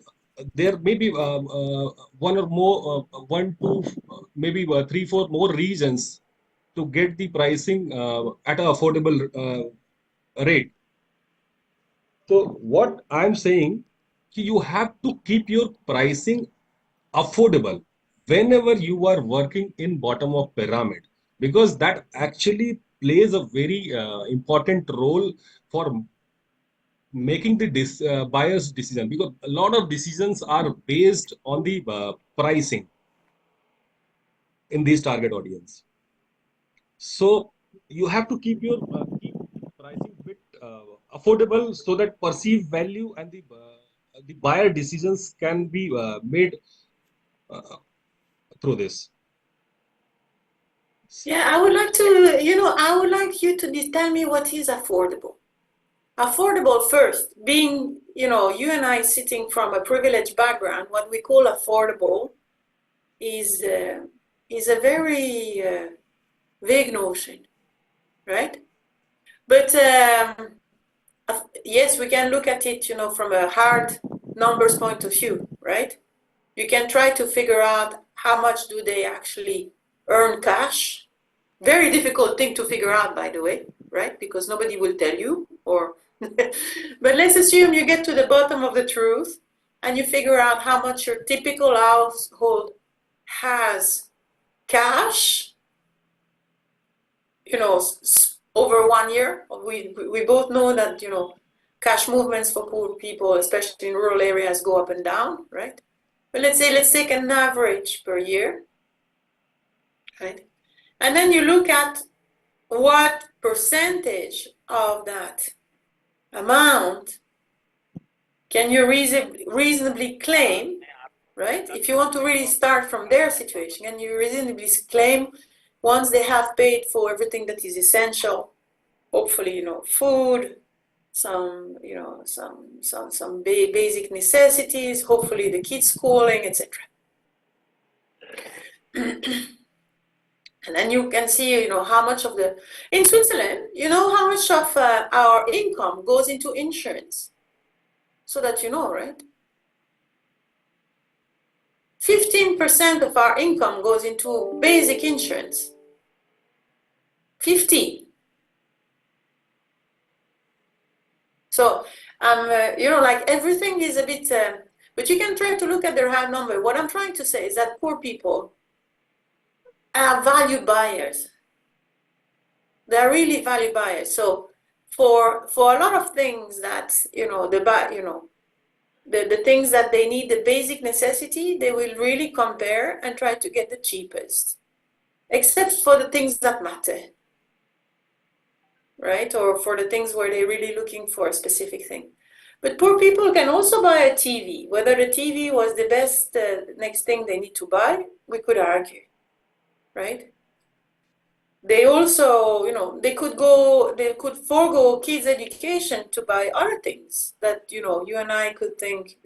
there may be one or more, one, two, maybe three, four more reasons to get the pricing at an affordable rate. So what I'm saying, you have to keep your pricing affordable whenever you are working in bottom of pyramid, because that actually plays a very important role for making the buyer's decision, because a lot of decisions are based on the pricing in these target audience. So you have to keep your pricing bit affordable so that perceived value and the buyer decisions can be made uh, through this. Yeah, I would like to, I would like you to tell me what is affordable. Affordable first, being, you and I sitting from a privileged background, what we call affordable is a very vague notion, right? But yes, we can look at it, from a hard numbers point of view, right? You can try to figure out how much do they actually earn cash. Very difficult thing to figure out, by the way, right? Because nobody will tell you, or But let's assume you get to the bottom of the truth and you figure out how much your typical household has cash, over 1 year. We both know that, cash movements for poor people, especially in rural areas, go up and down, right? But let's take an average per year, right? And then you look at what percentage of that amount can you reasonably claim, right? If you want to really start from their situation, and you reasonably claim once they have paid for everything that is essential, hopefully, food, some basic necessities, hopefully the kids' schooling, etc. And then you can see, how much of in Switzerland, how much of our income goes into insurance. So that you know, right? 15% of our income goes into basic insurance. 50. So, like everything is a bit, but you can try to look at the right number. What I'm trying to say is that poor people are value buyers. They're really value buyers. So for a lot of things that, the things that they need, the basic necessity, they will really compare and try to get the cheapest, except for the things that matter, right? Or for the things where they're really looking for a specific thing. But poor people can also buy a TV. Whether the TV was the best next thing they need to buy, we could argue, right? They also, they could forego kids' education to buy other things that, you and I could think,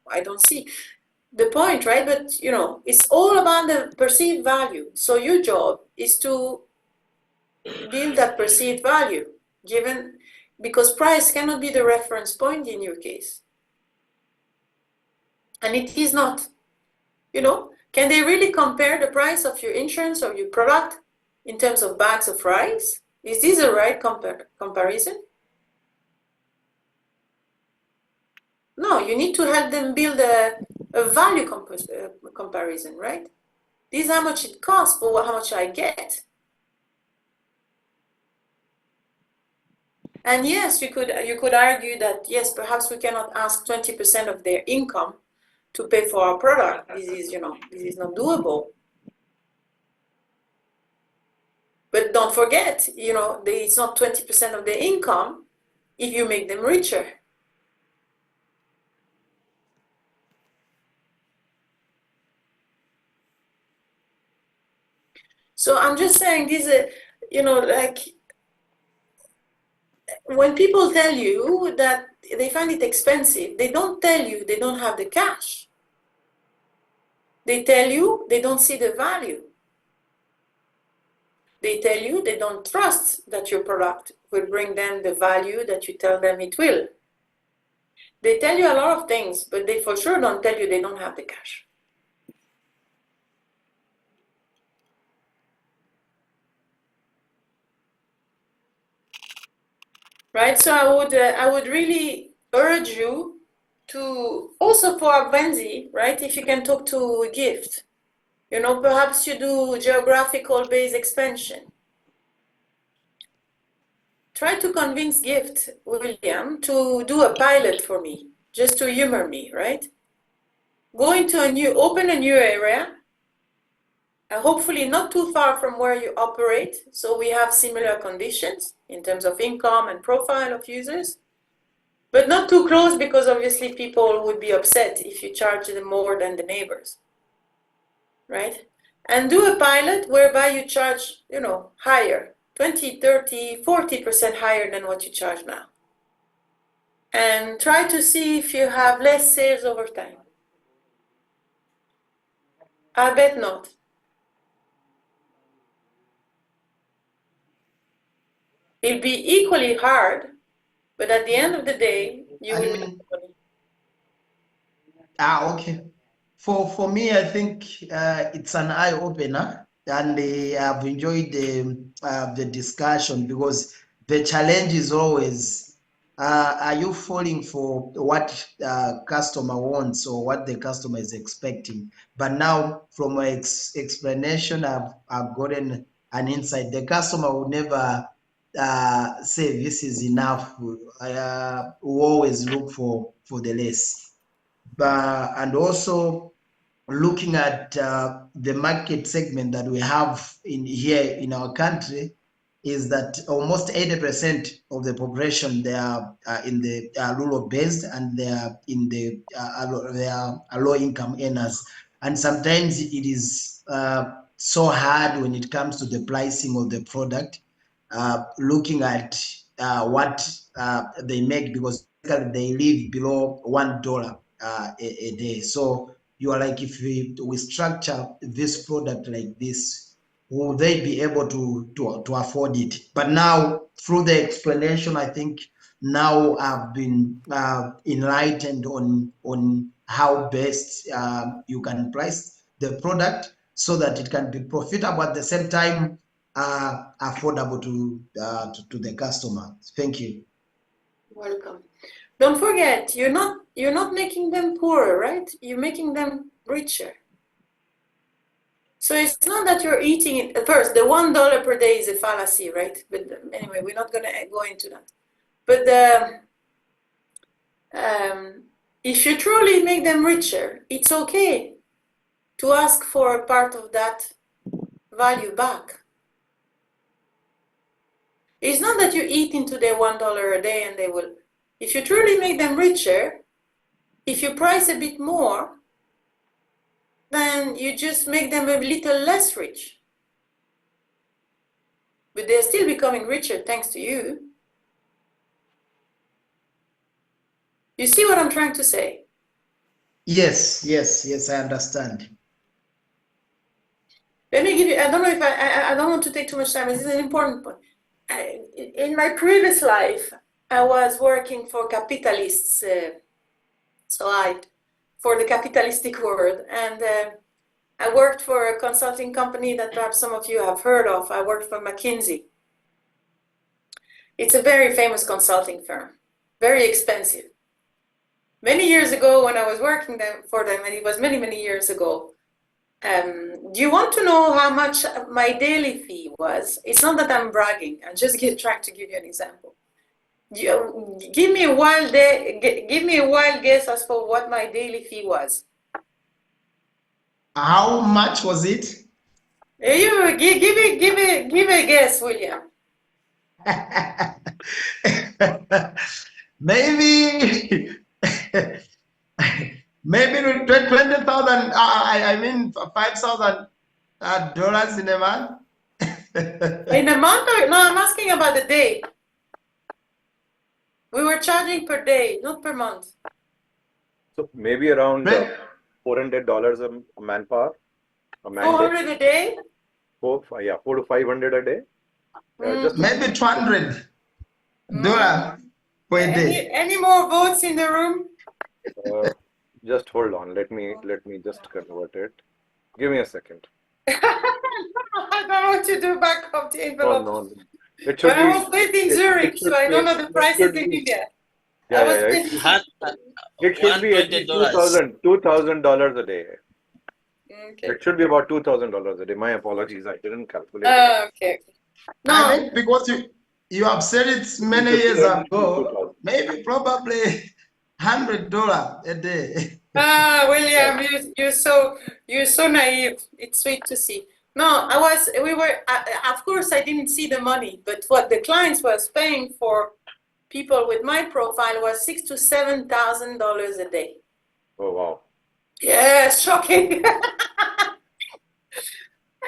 I don't see the point, right? But, it's all about the perceived value. So your job is to build that perceived value, because price cannot be the reference point in your case. And it is not, can they really compare the price of your insurance or your product in terms of bags of rice? Is this the right comparison? No, you need to help them build a value comparison, right? This is how much it costs for how much I get. And yes, you could argue that, yes, perhaps we cannot ask 20% of their income to pay for our product. This is not doable. But don't forget, it's not 20% of their income if you make them richer. So I'm just saying this, like when people tell you that they find it expensive, they don't tell you they don't have the cash. They tell you they don't see the value. They tell you they don't trust that your product will bring them the value that you tell them it will. They tell you a lot of things, but they for sure don't tell you they don't have the cash. Right, so I would really urge you to also for Benzi, right? If you can talk to Gift, perhaps you do geographical based expansion. Try to convince Gift, William, to do a pilot for me, just to humor me, right? Open a new area, hopefully not too far from where you operate, so we have similar conditions in terms of income and profile of users, but not too close because obviously people would be upset if you charge them more than the neighbors, right? And do a pilot whereby you charge, higher, 20, 30, 40% higher than what you charge now. And try to see if you have less sales over time. I bet not. It'll be equally hard, but at the end of the day, you will make money. Okay. For me, I think it's an eye opener, and I've enjoyed the discussion because the challenge is always are you falling for what customer wants or what the customer is expecting? But now, from my explanation, I've gotten an insight. The customer will never say this is enough. Will always look for the less. And also looking at the market segment that we have in here in our country, is that almost 80% of the population, they are in the rural based, and they are in the they are low income earners, and sometimes it is so hard when it comes to the pricing of the product, looking at what they make, because they live below $1 a day. So you are like, if we structure this product like this, will they be able to afford it? But now, through the explanation, I think now I've been enlightened on how best you can price the product so that it can be profitable at the same time, affordable to the customer. Thank you. Welcome. Don't forget, you're not making them poorer, right? You're making them richer. So it's not that you're eating it. First, the $1 per day is a fallacy, right? But anyway, we're not going to go into that. But if you truly make them richer, it's okay to ask for a part of that value back. It's not that you eat into their $1 a day and they will. If you truly make them richer, if you price a bit more, then you just make them a little less rich. But they're still becoming richer thanks to you. You see what I'm trying to say? Yes, I understand. Let me give you, I don't know if I don't want to take too much time, this is an important point. In my previous life, I was working for capitalists, for the capitalistic world, and I worked for a consulting company that perhaps some of you have heard of. I worked for McKinsey. It's a very famous consulting firm, very expensive. Many years ago, when I was working for them, and it was many, many years ago, do you want to know how much my daily fee was? It's not that I'm bragging, I'm just trying to give you an example. Give me a wild guess as for what my daily fee was. How much was it? You give a guess, William. Maybe maybe 20,000. I mean $5,000 in a month. In a month? No, I'm asking about the day. We were charging per day, not per month. So maybe around $400 a manpower. A man 400 a day? 4 to 500 a day. Just maybe $200 per day. Any more votes in the room? Just hold on. Let me just convert it. Give me a second. I don't want to do back of the envelope. No. It should I was based in Zurich, so I don't know the prices in India. It should be at least $2,000 a day. Okay. It should be about $2,000 a day. My apologies, I didn't calculate. Okay. No, I think because you have said it many years ago, maybe probably $100 a day. William, you're so naive. It's sweet to see. No, of course I didn't see the money, but what the clients was paying for people with my profile was $6,000 to $7,000 a day. Oh, wow. Yeah, shocking.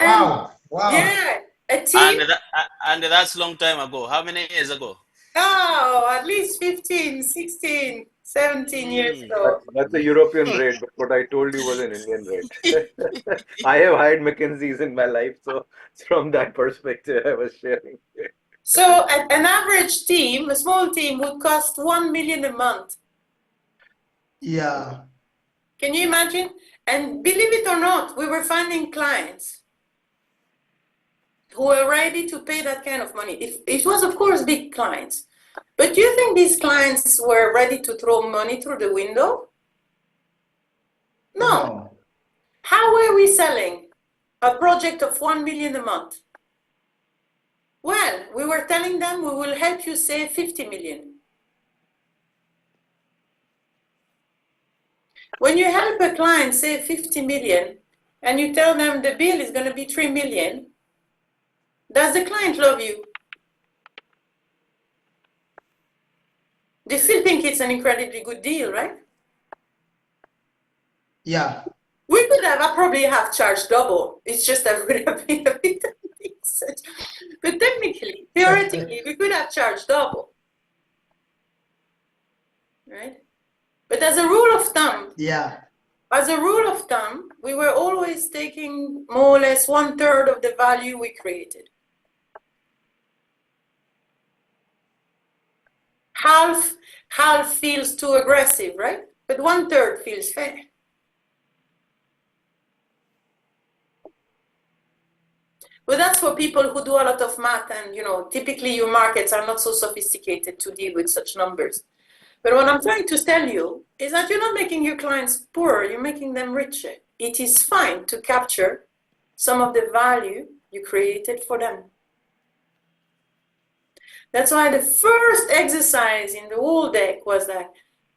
Wow. Yeah, a team. And that's a long time ago. How many years ago? Oh, at least 15, 16, 17 years ago. That's a European rate, but what I told you was an Indian rate. I have hired McKinsey's in my life, so from that perspective, I was sharing. So an average team, a small team, would cost $1 million a month. Yeah. Can you imagine? And believe it or not, we were finding clients who were ready to pay that kind of money. It was, of course, big clients. But do you think these clients were ready to throw money through the window? No. How were we selling a project of 1 million a month? Well, we were telling them we will help you save 50 million. When you help a client save 50 million and you tell them the bill is going to be 3 million, does the client love you? They still think it's an incredibly good deal, right? Yeah. We could have, I probably have charged double. It's just that we would have been a bit of research. But technically, theoretically, we could have charged double. Right? But as a rule of thumb, we were always taking more or less 1/3 of the value we created. Half feels too aggressive, right? But 1/3 feels fair. But that's for people who do a lot of math, and typically your markets are not so sophisticated to deal with such numbers. But what I'm trying to tell you is that you're not making your clients poorer, you're making them richer. It is fine to capture some of the value you created for them. That's why the first exercise in the whole deck was that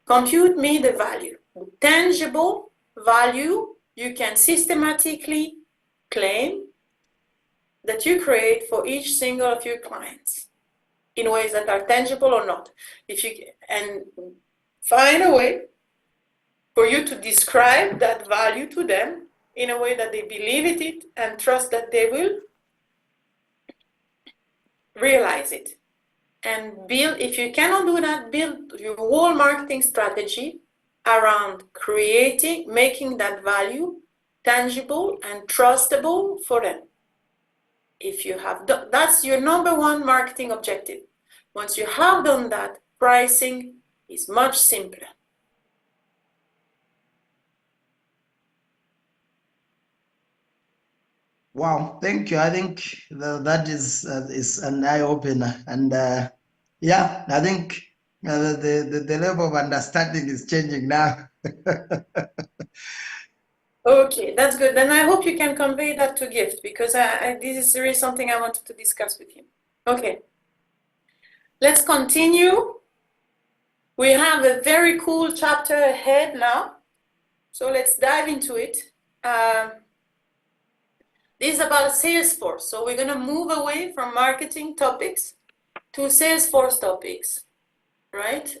compute me the value. The tangible value you can systematically claim that you create for each single of your clients in ways that are tangible or not. And find a way for you to describe that value to them in a way that they believe it and trust that they will realize it. And build, if you cannot do that, build your whole marketing strategy around making that value tangible and trustable for them. If you have done, that's your number one marketing objective. Once you have done that, pricing is much simpler. Wow, thank you. I think that is an eye opener, and yeah, I think the level of understanding is changing now. Okay, that's good. Then I hope you can convey that to Gift, because this is really something I wanted to discuss with him. Okay, let's continue. We have a very cool chapter ahead now, so let's dive into it. This is about Salesforce, so we're going to move away from marketing topics to Salesforce topics, right?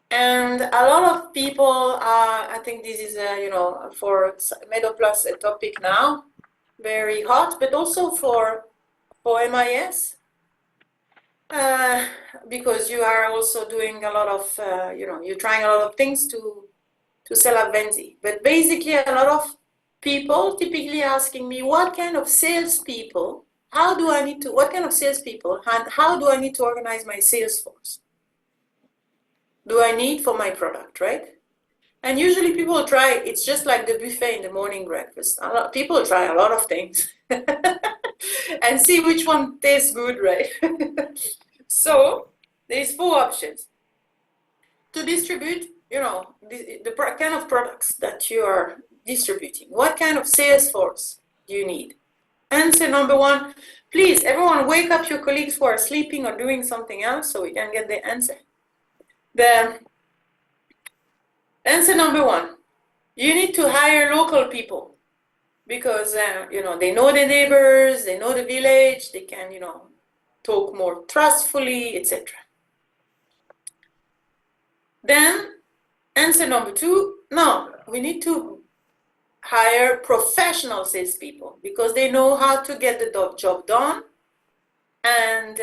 And a lot of people, I think this is, for MeadowPlus a topic now, very hot, but also for MIS, because you are also doing a lot of, you're trying a lot of things to sell Advenzi. But basically, a lot of people typically asking me, what kind of salespeople, what kind of salespeople, and how do I need to organize my sales force? Do I need for my product, right? And usually people try, it's just like the buffet in the morning breakfast. People try a lot of things and see which one tastes good, right? So there's 4 options to distribute, the kind of products that you are distributing. What kind of sales force do you need? Answer number 1, please, everyone wake up your colleagues who are sleeping or doing something else so we can get the answer. The answer number 1, you need to hire local people because, they know the neighbors, they know the village, they can, talk more trustfully, etc. Then answer number 2, no, we need to hire professional salespeople because they know how to get the job done, and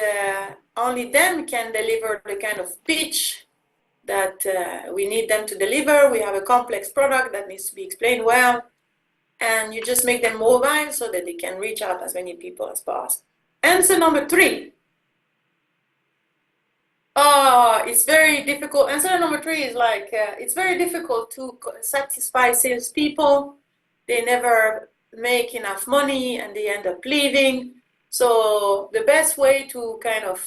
only them can deliver the kind of pitch that we need them to deliver. We have a complex product that needs to be explained well, and you just make them mobile so that they can reach out as many people as possible. Answer number 3. It's very difficult. Answer number 3 is like, it's very difficult to satisfy salespeople. They never make enough money and they end up leaving. So the best way to kind of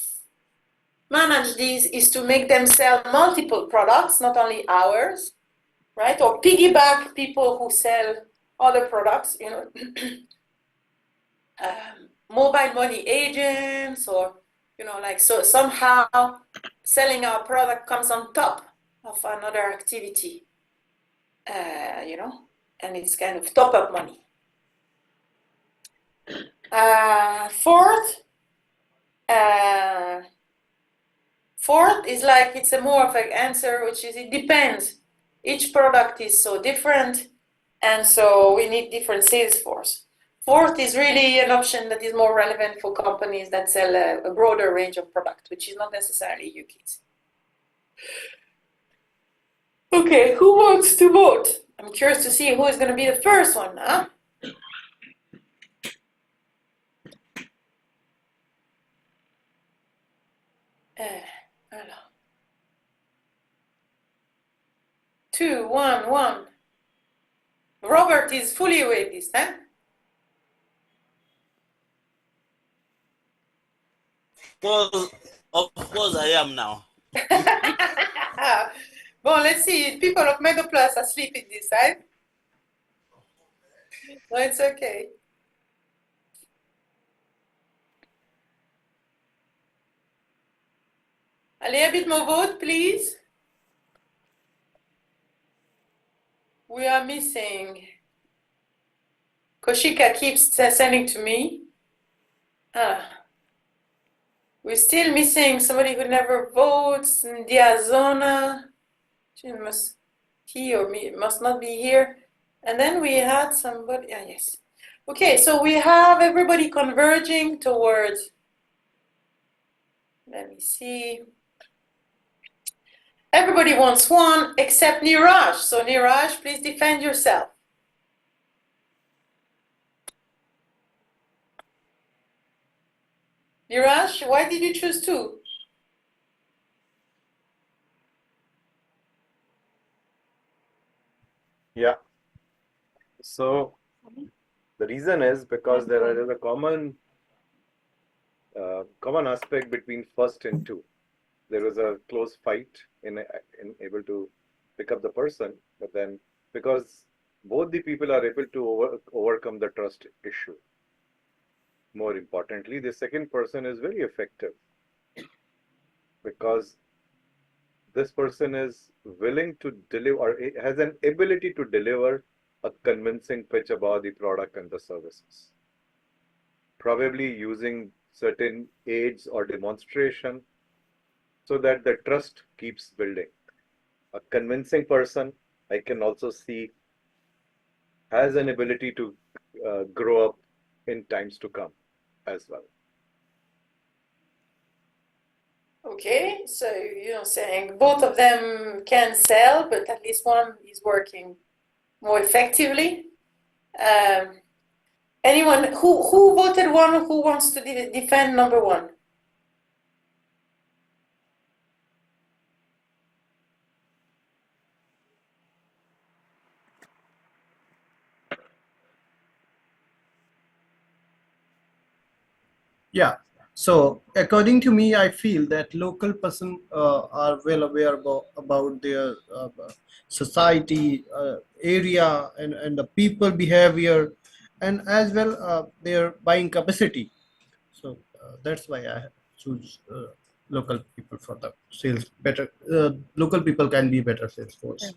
manage these is to make them sell multiple products, not only ours, right? Or piggyback people who sell other products, you know, mobile money agents, or, you know, like, so somehow selling our product comes on top of another activity, you know, and it's kind of top up money. Fourth is like, it's a more of an answer, which is it depends. Each product is so different, and so we need different sales force. Fourth is really an option that is more relevant for companies that sell a broader range of product, which is not necessarily UKIS. Okay, who wants to vote? I'm curious to see who is going to be the first one, huh? Alors. 2, 1, 1. Robert is fully awake this time. Of course I am now. Well, let's see. People of Meadow Plus are sleeping this time. No, it's okay. Allez, a bit more vote, please. We are missing. Koshika keeps sending to me. We're still missing somebody who never votes. Diazona. He or me must not be here. And then we had somebody. Yes. Okay, so we have everybody converging towards. Let me see. Everybody wants one except Niraj. So Niraj, please defend yourself. Niraj, why did you choose 2? Yeah. So the reason is because there is a common aspect between first and 2. There was a close fight in able to pick up the person, but then because both the people are able to overcome the trust issue. More importantly, the second person is very effective because this person is willing to deliver or has an ability to deliver a convincing pitch about the product and the services. Probably using certain aids or demonstration so that the trust keeps building. A convincing person, I can also see, has an ability to grow up in times to come as well. Okay, so you're saying both of them can sell, but at least one is working more effectively. Anyone who voted 1? Who wants to defend number 1? Yeah. So according to me, I feel that local person are well aware about their society, area, and the people behavior, and as well their buying capacity. So that's why I choose local people for the sales better. Local people can be better sales force.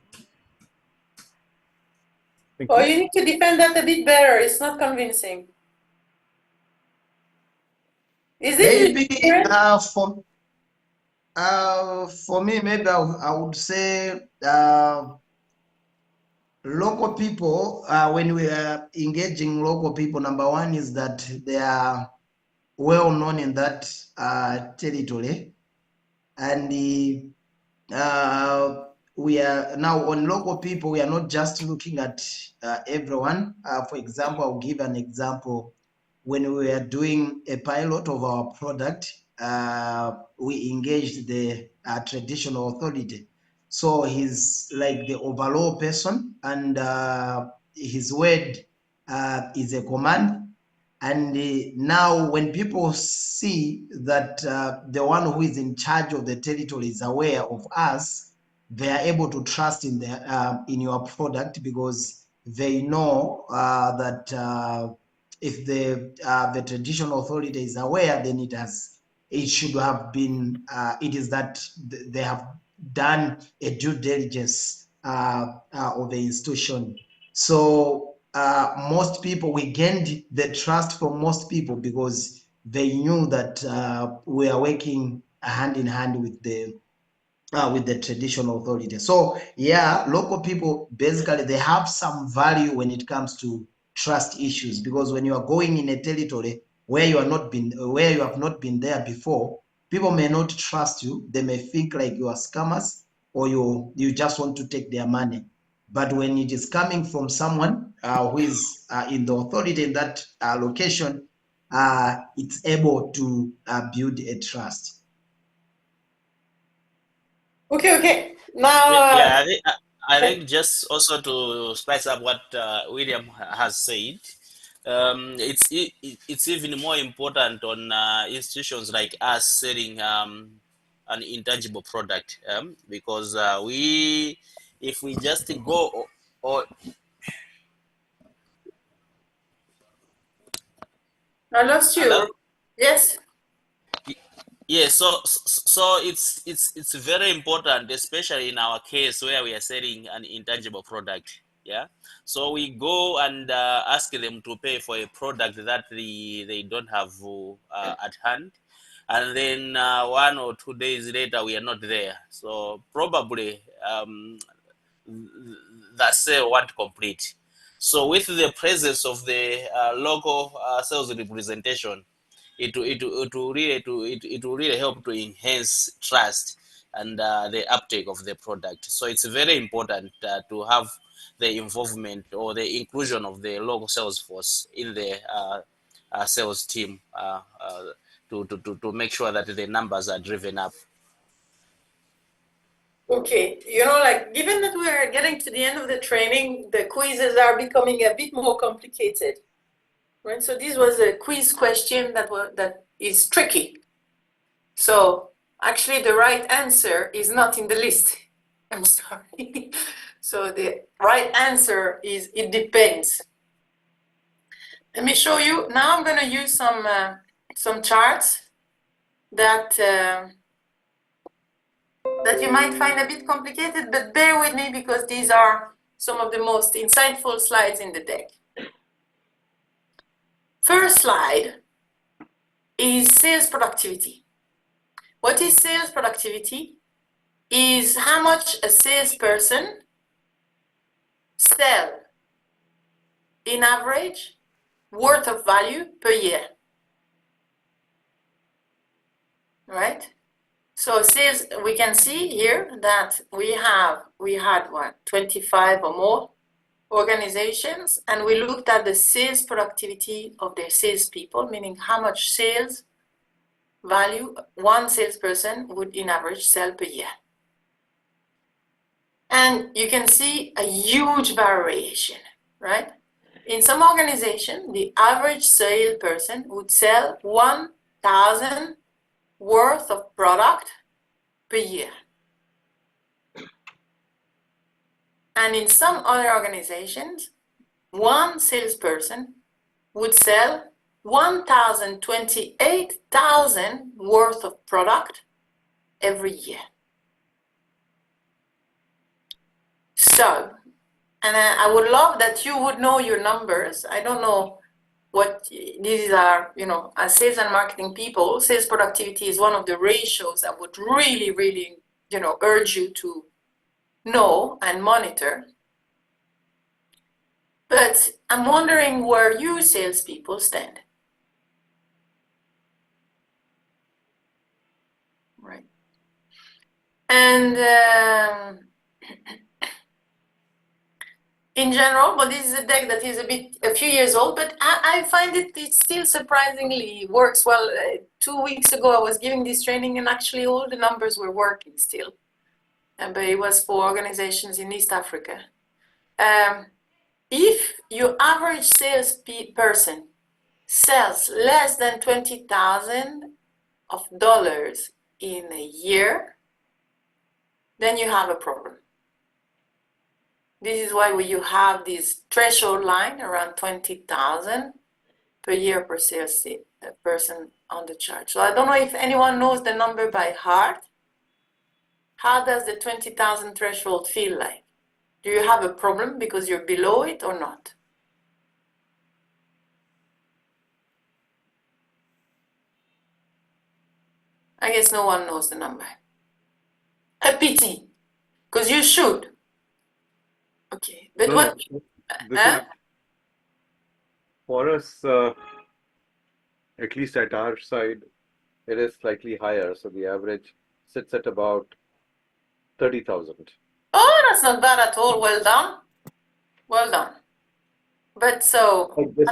Thank Oh, you. you need to defend that a bit better. It's not convincing. Is it Maybe for me, maybe I would say local people. When we are engaging local people, number one is that they are well known in that territory, and we are now on local people. We are not just looking at everyone. For example, I'll give an example. When we were doing a pilot of our product, we engaged the traditional authority. So he's like the overall person, and his word is a command. And now when people see that the one who is in charge of the territory is aware of us, they are able to trust in your product, because they know that if the traditional authority is aware, then it should have been it is that they have done a due diligence of the institution. So most people, we gained the trust from most people because they knew that we are working hand in hand with the traditional authority. So yeah, local people basically they have some value when it comes to trust issues, because when you are going in a territory where you have not been there before, people may not trust you. They may think like you are scammers, or you just want to take their money. But when it is coming from someone who is in the authority in that location, it's able to build a trust. Okay. Now, Yeah, I think just also to spice up what William has said, it's even more important on institutions like us selling an intangible product, because if we just go or I lost hello. you. Yes. Yeah, so it's very important, especially in our case where we are selling an intangible product. Yeah, so we go and ask them to pay for a product that they don't have at hand, and then 1 or 2 days later we are not there. So probably the sale won't complete. So with the presence of the local sales representation, it will really help to enhance trust and the uptake of the product. So it's very important to have the involvement or the inclusion of the local sales force in the sales team to make sure that the numbers are driven up. Okay, like given that we're getting to the end of the training, the quizzes are becoming a bit more complicated, right? So this was a quiz question that is tricky. So actually the right answer is not in the list. I'm sorry. So the right answer is it depends. Let me show you. Now I'm going to use some charts that you might find a bit complicated, but bear with me because these are some of the most insightful slides in the deck. First slide is sales productivity. What is sales productivity? Is how much a salesperson sell in average worth of value per year, right? So sales, we can see here that we had what, 25 or more organizations, and we looked at the sales productivity of their salespeople, meaning how much sales value one salesperson would in average sell per year. And you can see a huge variation, right? In some organization, the average salesperson would sell 1,000 worth of product per year. And in some other organizations, one salesperson would sell 1,028,000 worth of product every year. So, and I would love that you would know your numbers. I don't know what these are, as sales and marketing people, sales productivity is one of the ratios I would really, really, urge you to know and monitor. But I'm wondering where you salespeople stand. Right. And in general, but this is a deck that is a few years old, but I find it still surprisingly works well. 2 weeks ago, I was giving this training and actually all the numbers were working still. But it was for organizations in East Africa. If your average salesperson sells less than $20,000 in a year, then you have a problem. This is why you have this threshold line around 20,000 per year per sales person on the chart. So I don't know if anyone knows the number by heart. How does the 20,000 threshold feel like? Do you have a problem because you're below it or not? I guess no one knows the number. A pity, because you should. Okay, but No, what? this is for us, at least at our side, it is slightly higher. So the average sits at about 30,000. Oh, that's not bad at all. Well done. Well done. But so But this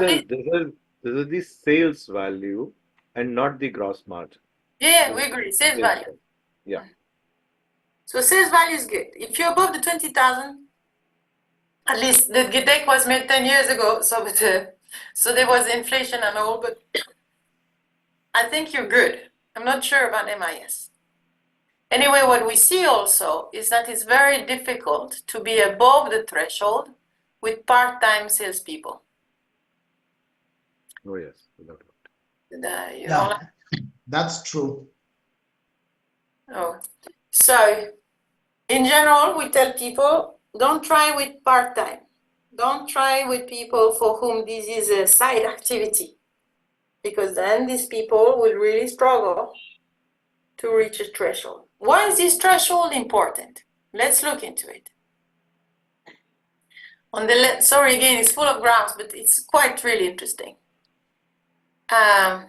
is the sales value and not the gross margin. yeah, we agree. Sales value. Yeah. So sales value is good. If you're above the 20,000, at least the deck was made 10 years ago, so so there was inflation and all, but I think you're good. I'm not sure about MIS. Anyway, what we see also is that it's very difficult to be above the threshold with part-time salespeople. Oh yes, without doubt. Yeah, that's true. Oh, so in general, we tell people don't try with part-time. Don't try with people for whom this is a side activity, because then these people will really struggle to reach a threshold. Why is this threshold important? Let's look into it. On the left, sorry again, it's full of graphs, but it's quite really interesting. On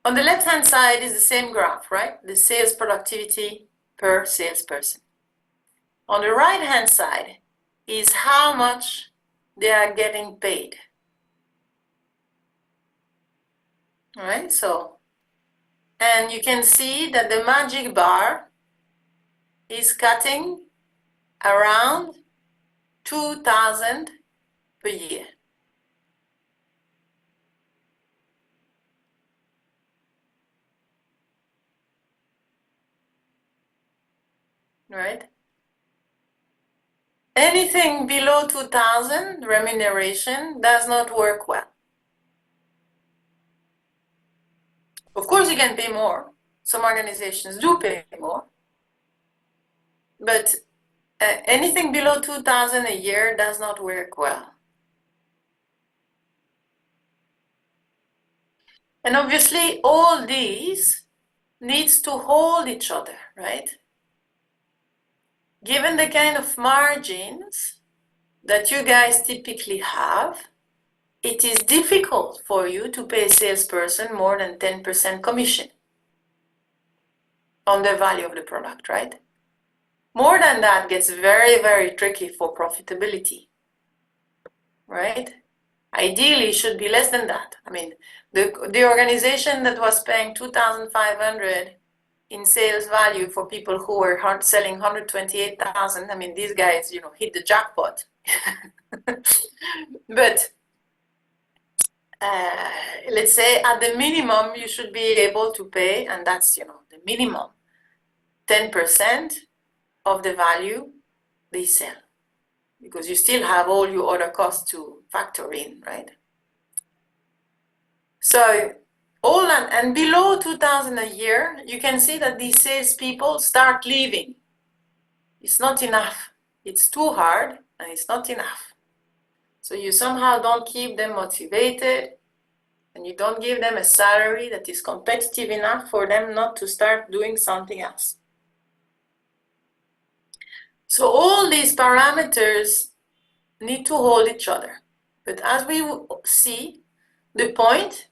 the left-hand side is the same graph, right? The sales productivity per salesperson. On the right-hand side is how much they are getting paid. All right, so, and you can see that the magic bar is cutting around 2,000 per year. Right? Anything below 2,000 remuneration does not work well. Of course, you can pay more. Some organizations do pay more. But anything below 2,000 a year does not work well. And obviously, all these needs to hold each other, right? Given the kind of margins that you guys typically have, it is difficult for you to pay a salesperson more than 10% commission on the value of the product, right? More than that gets very, very tricky for profitability, right? Ideally, it should be less than that. I mean, the organization that was paying 2,500 in sales value for people who were selling 128,000, I mean, these guys, hit the jackpot. But let's say at the minimum, you should be able to pay, and that's, the minimum, 10% of the value they sell, because you still have all your other costs to factor in, right? So all and below 2,000 a year, you can see that these salespeople start leaving. It's not enough. It's too hard, and it's not enough. So you somehow don't keep them motivated, and you don't give them a salary that is competitive enough for them not to start doing something else. So all these parameters need to hold each other. But as we see, the point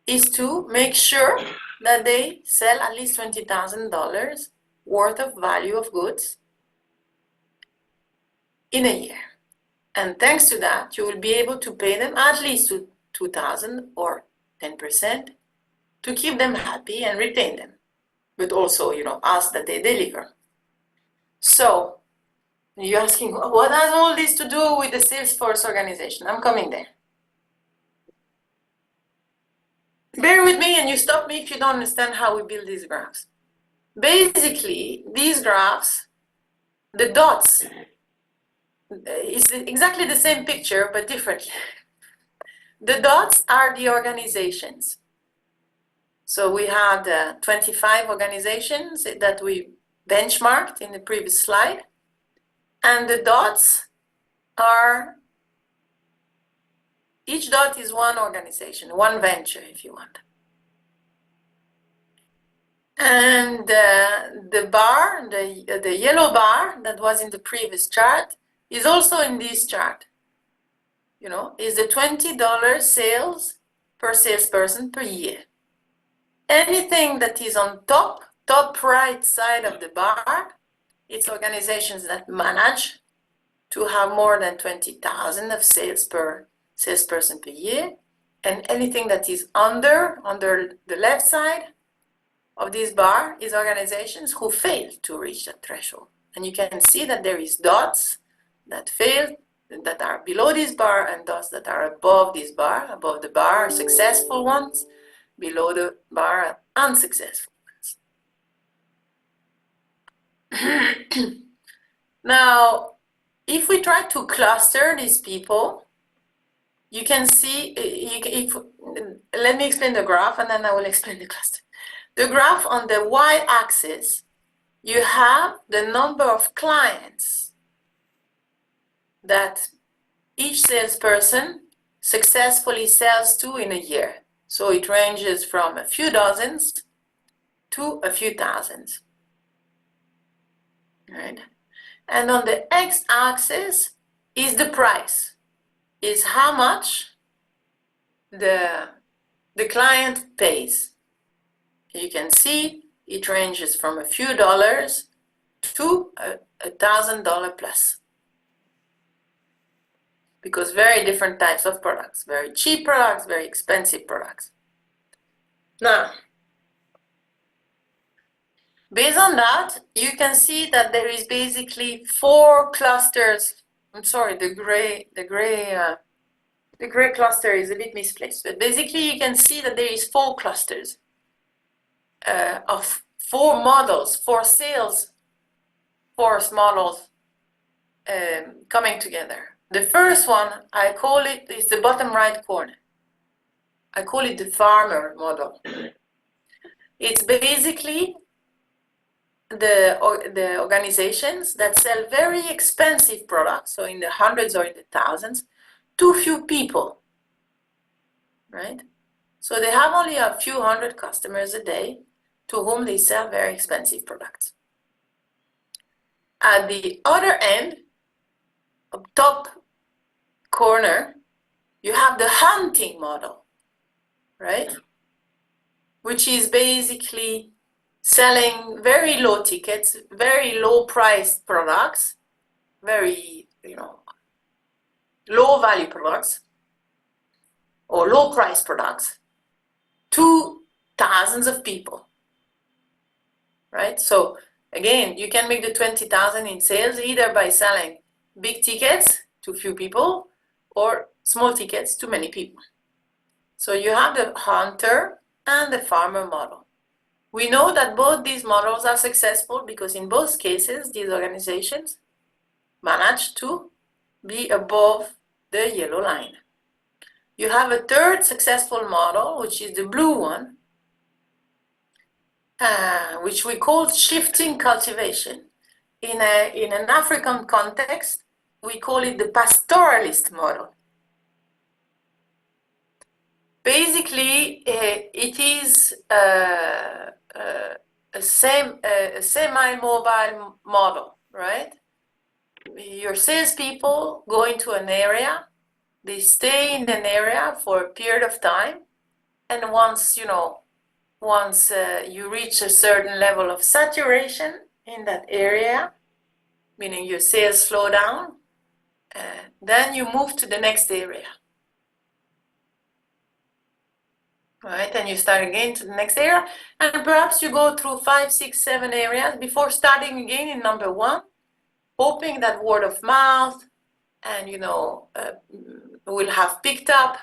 is to make sure that they sell at least $20,000 worth of value of goods in a year. And thanks to that, you will be able to pay them at least $2,000 or 10% to keep them happy and retain them. But also, ask that they deliver. So you're asking, what has all this to do with the Salesforce organization? I'm coming there. bear with me and you stop me if you don't understand how we build these graphs. Basically, these graphs, the dots, is exactly the same picture, but differently. The dots are the organizations. So we had 25 organizations that we benchmarked in the previous slide. And the dots are, each dot is one organization, one venture, if you want. And the bar, the yellow bar that was in the previous chart is also in this chart. You know, is the $20 sales per salesperson per year. Anything that is on top right side of the bar, it's organizations that manage to have more than 20,000 of sales per salesperson per year. And anything that is under the left side of this bar is organizations who fail to reach that threshold. And you can see that there is dots that fail, that are below this bar, and dots that are above this bar. Above the bar are successful ones, below the bar are unsuccessful ones. Now, if we try to cluster these people, you can see, let me explain the graph and then I will explain the cluster. The graph on the y-axis, you have the number of clients that each salesperson successfully sells to in a year. So it ranges from a few dozens to a few thousands, right? And on the x-axis is the price, is how much the client pays. You can see it ranges from a few dollars to $1,000 plus. Because very different types of products, very cheap products, very expensive products. Now, based on that, you can see that there is basically 4 clusters. I'm sorry, the gray cluster is a bit misplaced, but basically you can see that there is 4 clusters of 4 models, 4 sales force models coming together. The first one, I call it, is the bottom right corner. I call it the farmer model. It's basically the organizations that sell very expensive products, so in the hundreds or in the thousands, to few people, right? So they have only a few hundred customers a day to whom they sell very expensive products. At the other end, up top corner, you have the hunting model, right? Which is basically selling very low tickets, very low priced products, very, low value products or low price products to thousands of people, right? So again, you can make the 20,000 in sales either by selling big tickets to few people or small tickets to many people. So you have the hunter and the farmer model. We know that both these models are successful because in both cases, these organizations manage to be above the yellow line. You have a third successful model, which is the blue one, which we call shifting cultivation. In an African context, we call it the pastoralist model. Basically, it is a semi-mobile model, right? Your salespeople go into an area, they stay in an area for a period of time, and once you reach a certain level of saturation in that area, meaning your sales slow down, then you move to the next area. Right, and you start again to the next area, and perhaps you go through 5, 6, 7 areas before starting again in number 1, hoping that word of mouth and will have picked up,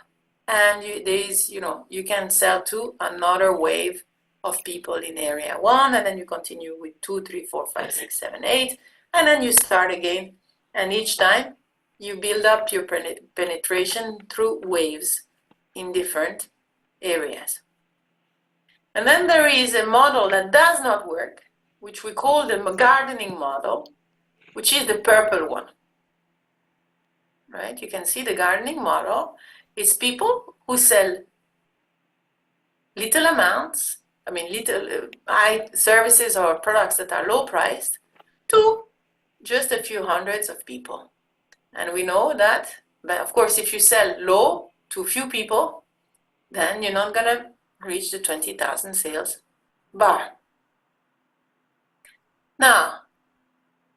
and you can sell to another wave of people in area 1, and then you continue with 2, 3, 4, 5, 6, 7, 8, and then you start again, and each time you build up your penetration through waves in different areas. And then there is a model that does not work, which we call the gardening model, which is the purple one. Right? You can see the gardening model. It's people who sell little amounts, little services or products that are low priced to just a few hundreds of people. And we know that, but of course, if you sell low to few people, then you're not gonna reach the 20,000 sales bar. Now,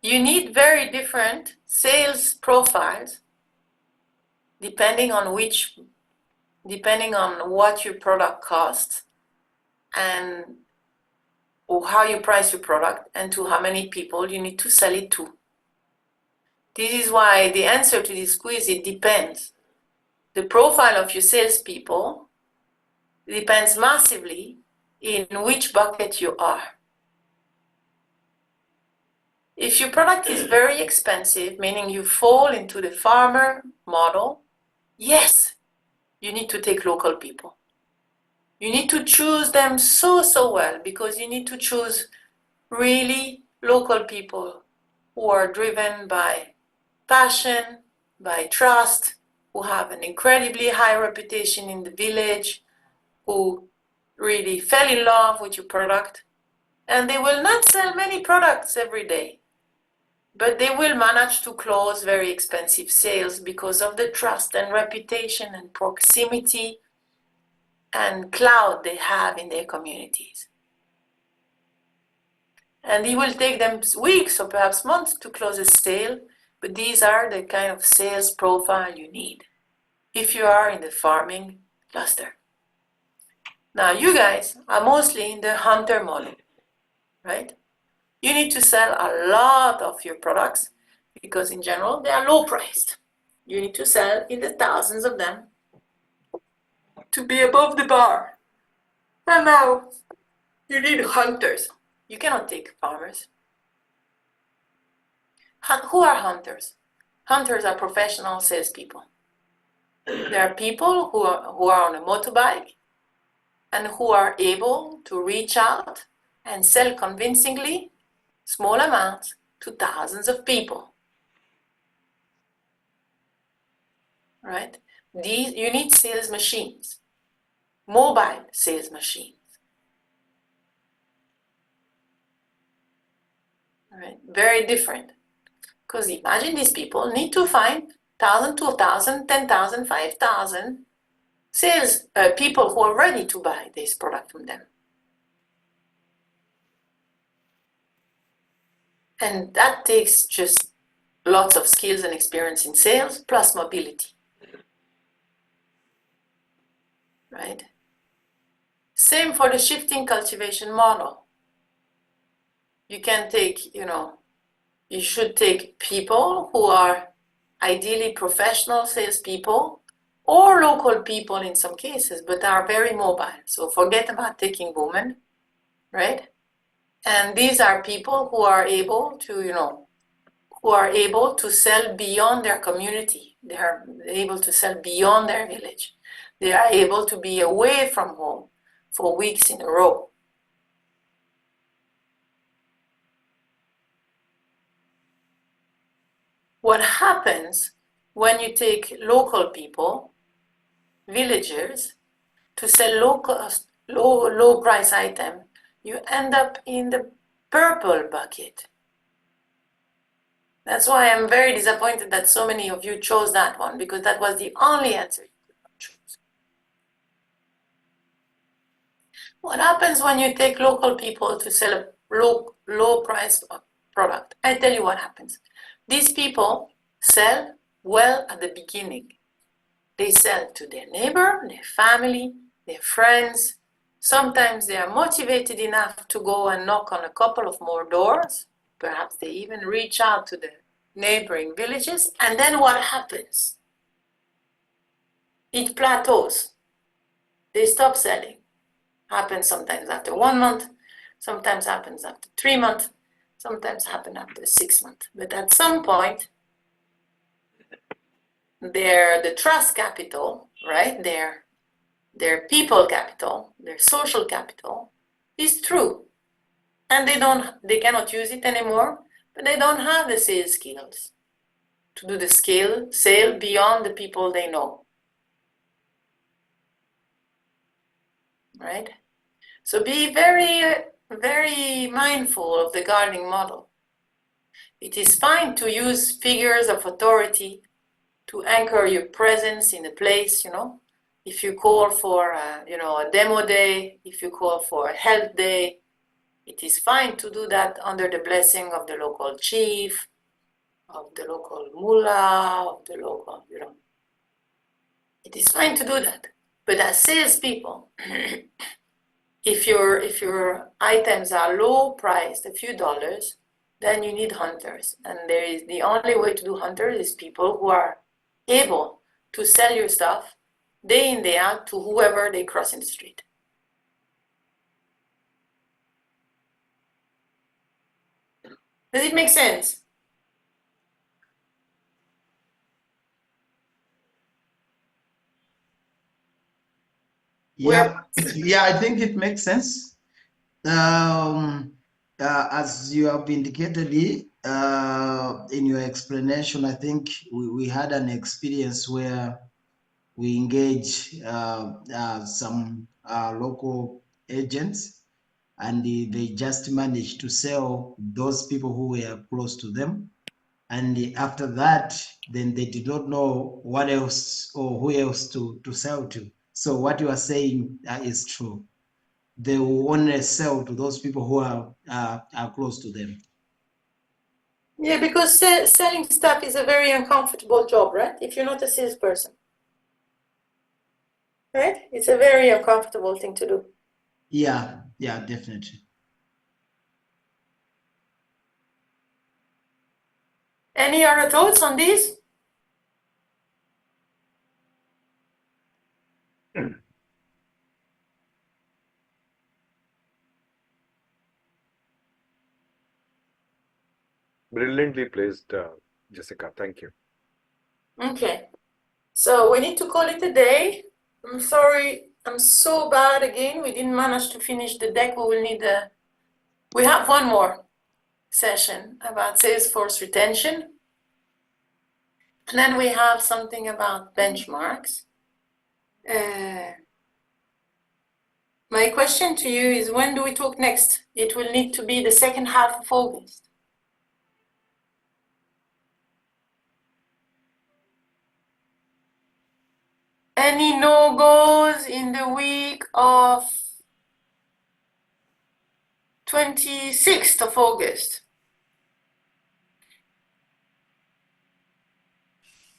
you need very different sales profiles depending on what your product costs and or how you price your product and to how many people you need to sell it to. This is why the answer to this quiz, it depends. The profile of your salespeople depends massively in which bucket you are. If your product is very expensive, meaning you fall into the farmer model, yes, you need to take local people. You need to choose them so well, because you need to choose really local people who are driven by passion, by trust, who have an incredibly high reputation in the village, who really fell in love with your product. And they will not sell many products every day, but they will manage to close very expensive sales because of the trust and reputation and proximity and clout they have in their communities. And it will take them weeks or perhaps months to close a sale, but these are the kind of sales profile you need if you are in the farming cluster. Now, you guys are mostly in the hunter model, right? You need to sell a lot of your products because in general, they are low priced. You need to sell in the thousands of them to be above the bar. And now you need hunters. You cannot take farmers. Who are hunters? Hunters are professional salespeople. They are people who are on a motorbike and who are able to reach out and sell convincingly small amounts to thousands of people. Right? You need sales machines, mobile sales machines. Right? Very different. Because imagine these people need to find 1,000, 2,000, 10,000, 5,000 sales people who are ready to buy this product from them. And that takes just lots of skills and experience in sales plus mobility. Right? Same for the shifting cultivation model. You can take, you should take people who are ideally professional salespeople or local people in some cases, but are very mobile. So forget about taking women, right? And these are people who are able to, sell beyond their community. They are able to sell beyond their village. They are able to be away from home for weeks in a row. What happens when you take local people, villagers, to sell low price item, you end up in the purple bucket. That's why I'm very disappointed that so many of you chose that one, because that was the only answer you could not choose. What happens when you take local people to sell a low price product? I tell you what happens. These people sell well at the beginning. They sell to their neighbor, their family, their friends. Sometimes they are motivated enough to go and knock on a couple of more doors. Perhaps they even reach out to the neighboring villages. And then what happens? it plateaus. They stop selling. Happens sometimes after 1 month, sometimes happens after 3 months, sometimes happen after 6 months. But at some point, the trust capital, right? Their people capital, their social capital is true. And they cannot use it anymore, but they don't have the sales skills to do the sale beyond the people they know. Right? So be very, very mindful of the guarding model. It is fine to use figures of authority to anchor your presence in a place, If you call for, a demo day, if you call for a health day, it is fine to do that under the blessing of the local chief, of the local mullah, of the local, It is fine to do that. But as salespeople, if your items are low priced, a few dollars, then you need hunters. And the only way to do hunters is people who are able to sell your stuff day in, day out to whoever they cross in the street. Does it make sense? Yeah, yeah, I think it makes sense. As you have indicated in your explanation, I think we had an experience where we engage some local agents, and they just managed to sell those people who were close to them. And after that, then they did not know what else or who else to sell to. So what you are saying is true. They will only sell to those people who are close to them. Yeah, because selling stuff is a very uncomfortable job, right? If you're not a salesperson, right? It's a very uncomfortable thing to do. Yeah, definitely. Any other thoughts on this? Brilliantly placed, Jessica. Thank you. Okay. So we need to call it a day. I'm sorry. I'm so bad again. We didn't manage to finish the deck. We will need we have one more session about Salesforce retention. And then we have something about benchmarks. My question to you is, when do we talk next? It will need to be the second half of August. Any no-goes in the week of 26th of August?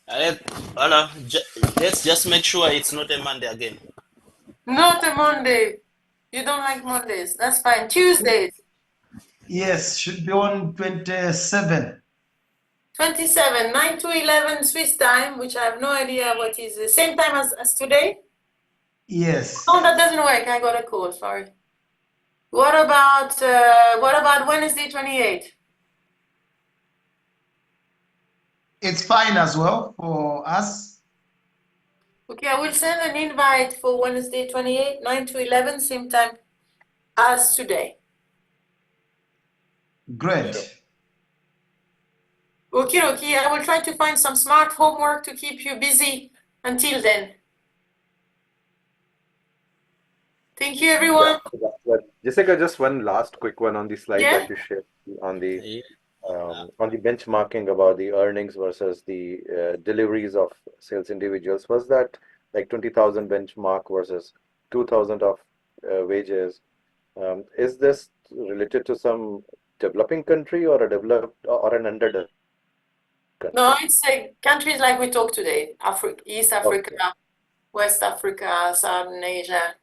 Let's just make sure it's not a Monday again. Not a Monday. You don't like Mondays. That's fine. Tuesdays. Yes, should be on 27. 27, 9 to 11 Swiss time, which I have no idea what is the same time as today. Yes. Oh, that doesn't work. I got a call. Sorry. What about Wednesday 28? It's fine as well for us. Okay, I will send an invite for Wednesday 28, 9 to 11, same time as today. Great. Sure. Okay, I will try to find some smart homework to keep you busy until then. Thank you, everyone. Yeah. Jessica, just one last quick one on the slide Yeah. that you shared on the Yeah. on the benchmarking about the earnings versus the deliveries of sales individuals. Was that like 20,000 benchmark versus 2,000 of wages? Is this related to some developing country or a developed or an underdeveloped country? No, it's countries like we talked today, Africa, East Africa, Okay. West Africa, Southern Asia.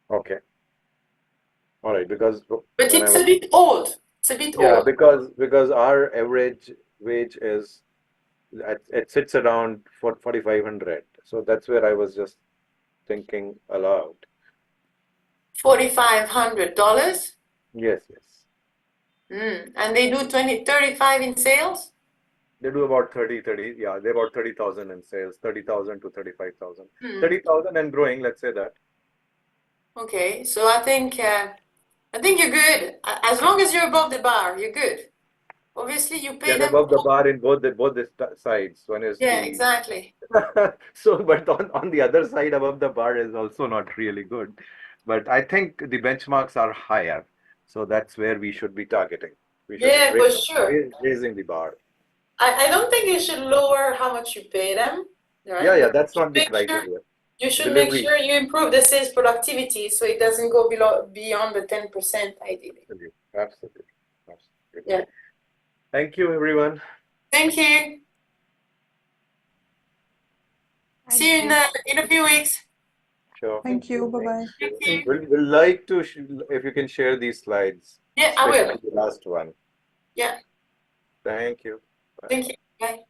Okay. All right. Because But when I it's was a bit old. It's a bit yeah, old. because our average wage is it sits around 4,500. So that's where I was just thinking aloud. $4,500. Yes, yes. And they do 35 in sales? They do about 30, yeah, they're about 30,000 in sales, 30,000 to 35,000. Hmm. 30,000 and growing, let's say that. Okay, so I think you're good. As long as you're above the bar, you're good. Obviously, you pay Yeah, them. above the bar in both the sides. One is Yeah, the exactly. so, but on the other side, above the bar is also not really good. But I think the benchmarks are higher, so that's where we should be targeting. We should Yeah, for sure. raising the bar. I don't think you should lower how much you pay them, right? Yeah, But that's you not the make sure criteria. you should make Delivery. sure you improve the sales productivity so it doesn't go beyond the 10% ideally. Absolutely. Yeah. Thank you, everyone. Thank you. See you in a few weeks. Sure. Thank you. Bye-bye. Thank you. We'll like to, if you can share these slides. Yeah, I will. Especially the last one. Yeah. Thank you. Bye. Thank you. Bye.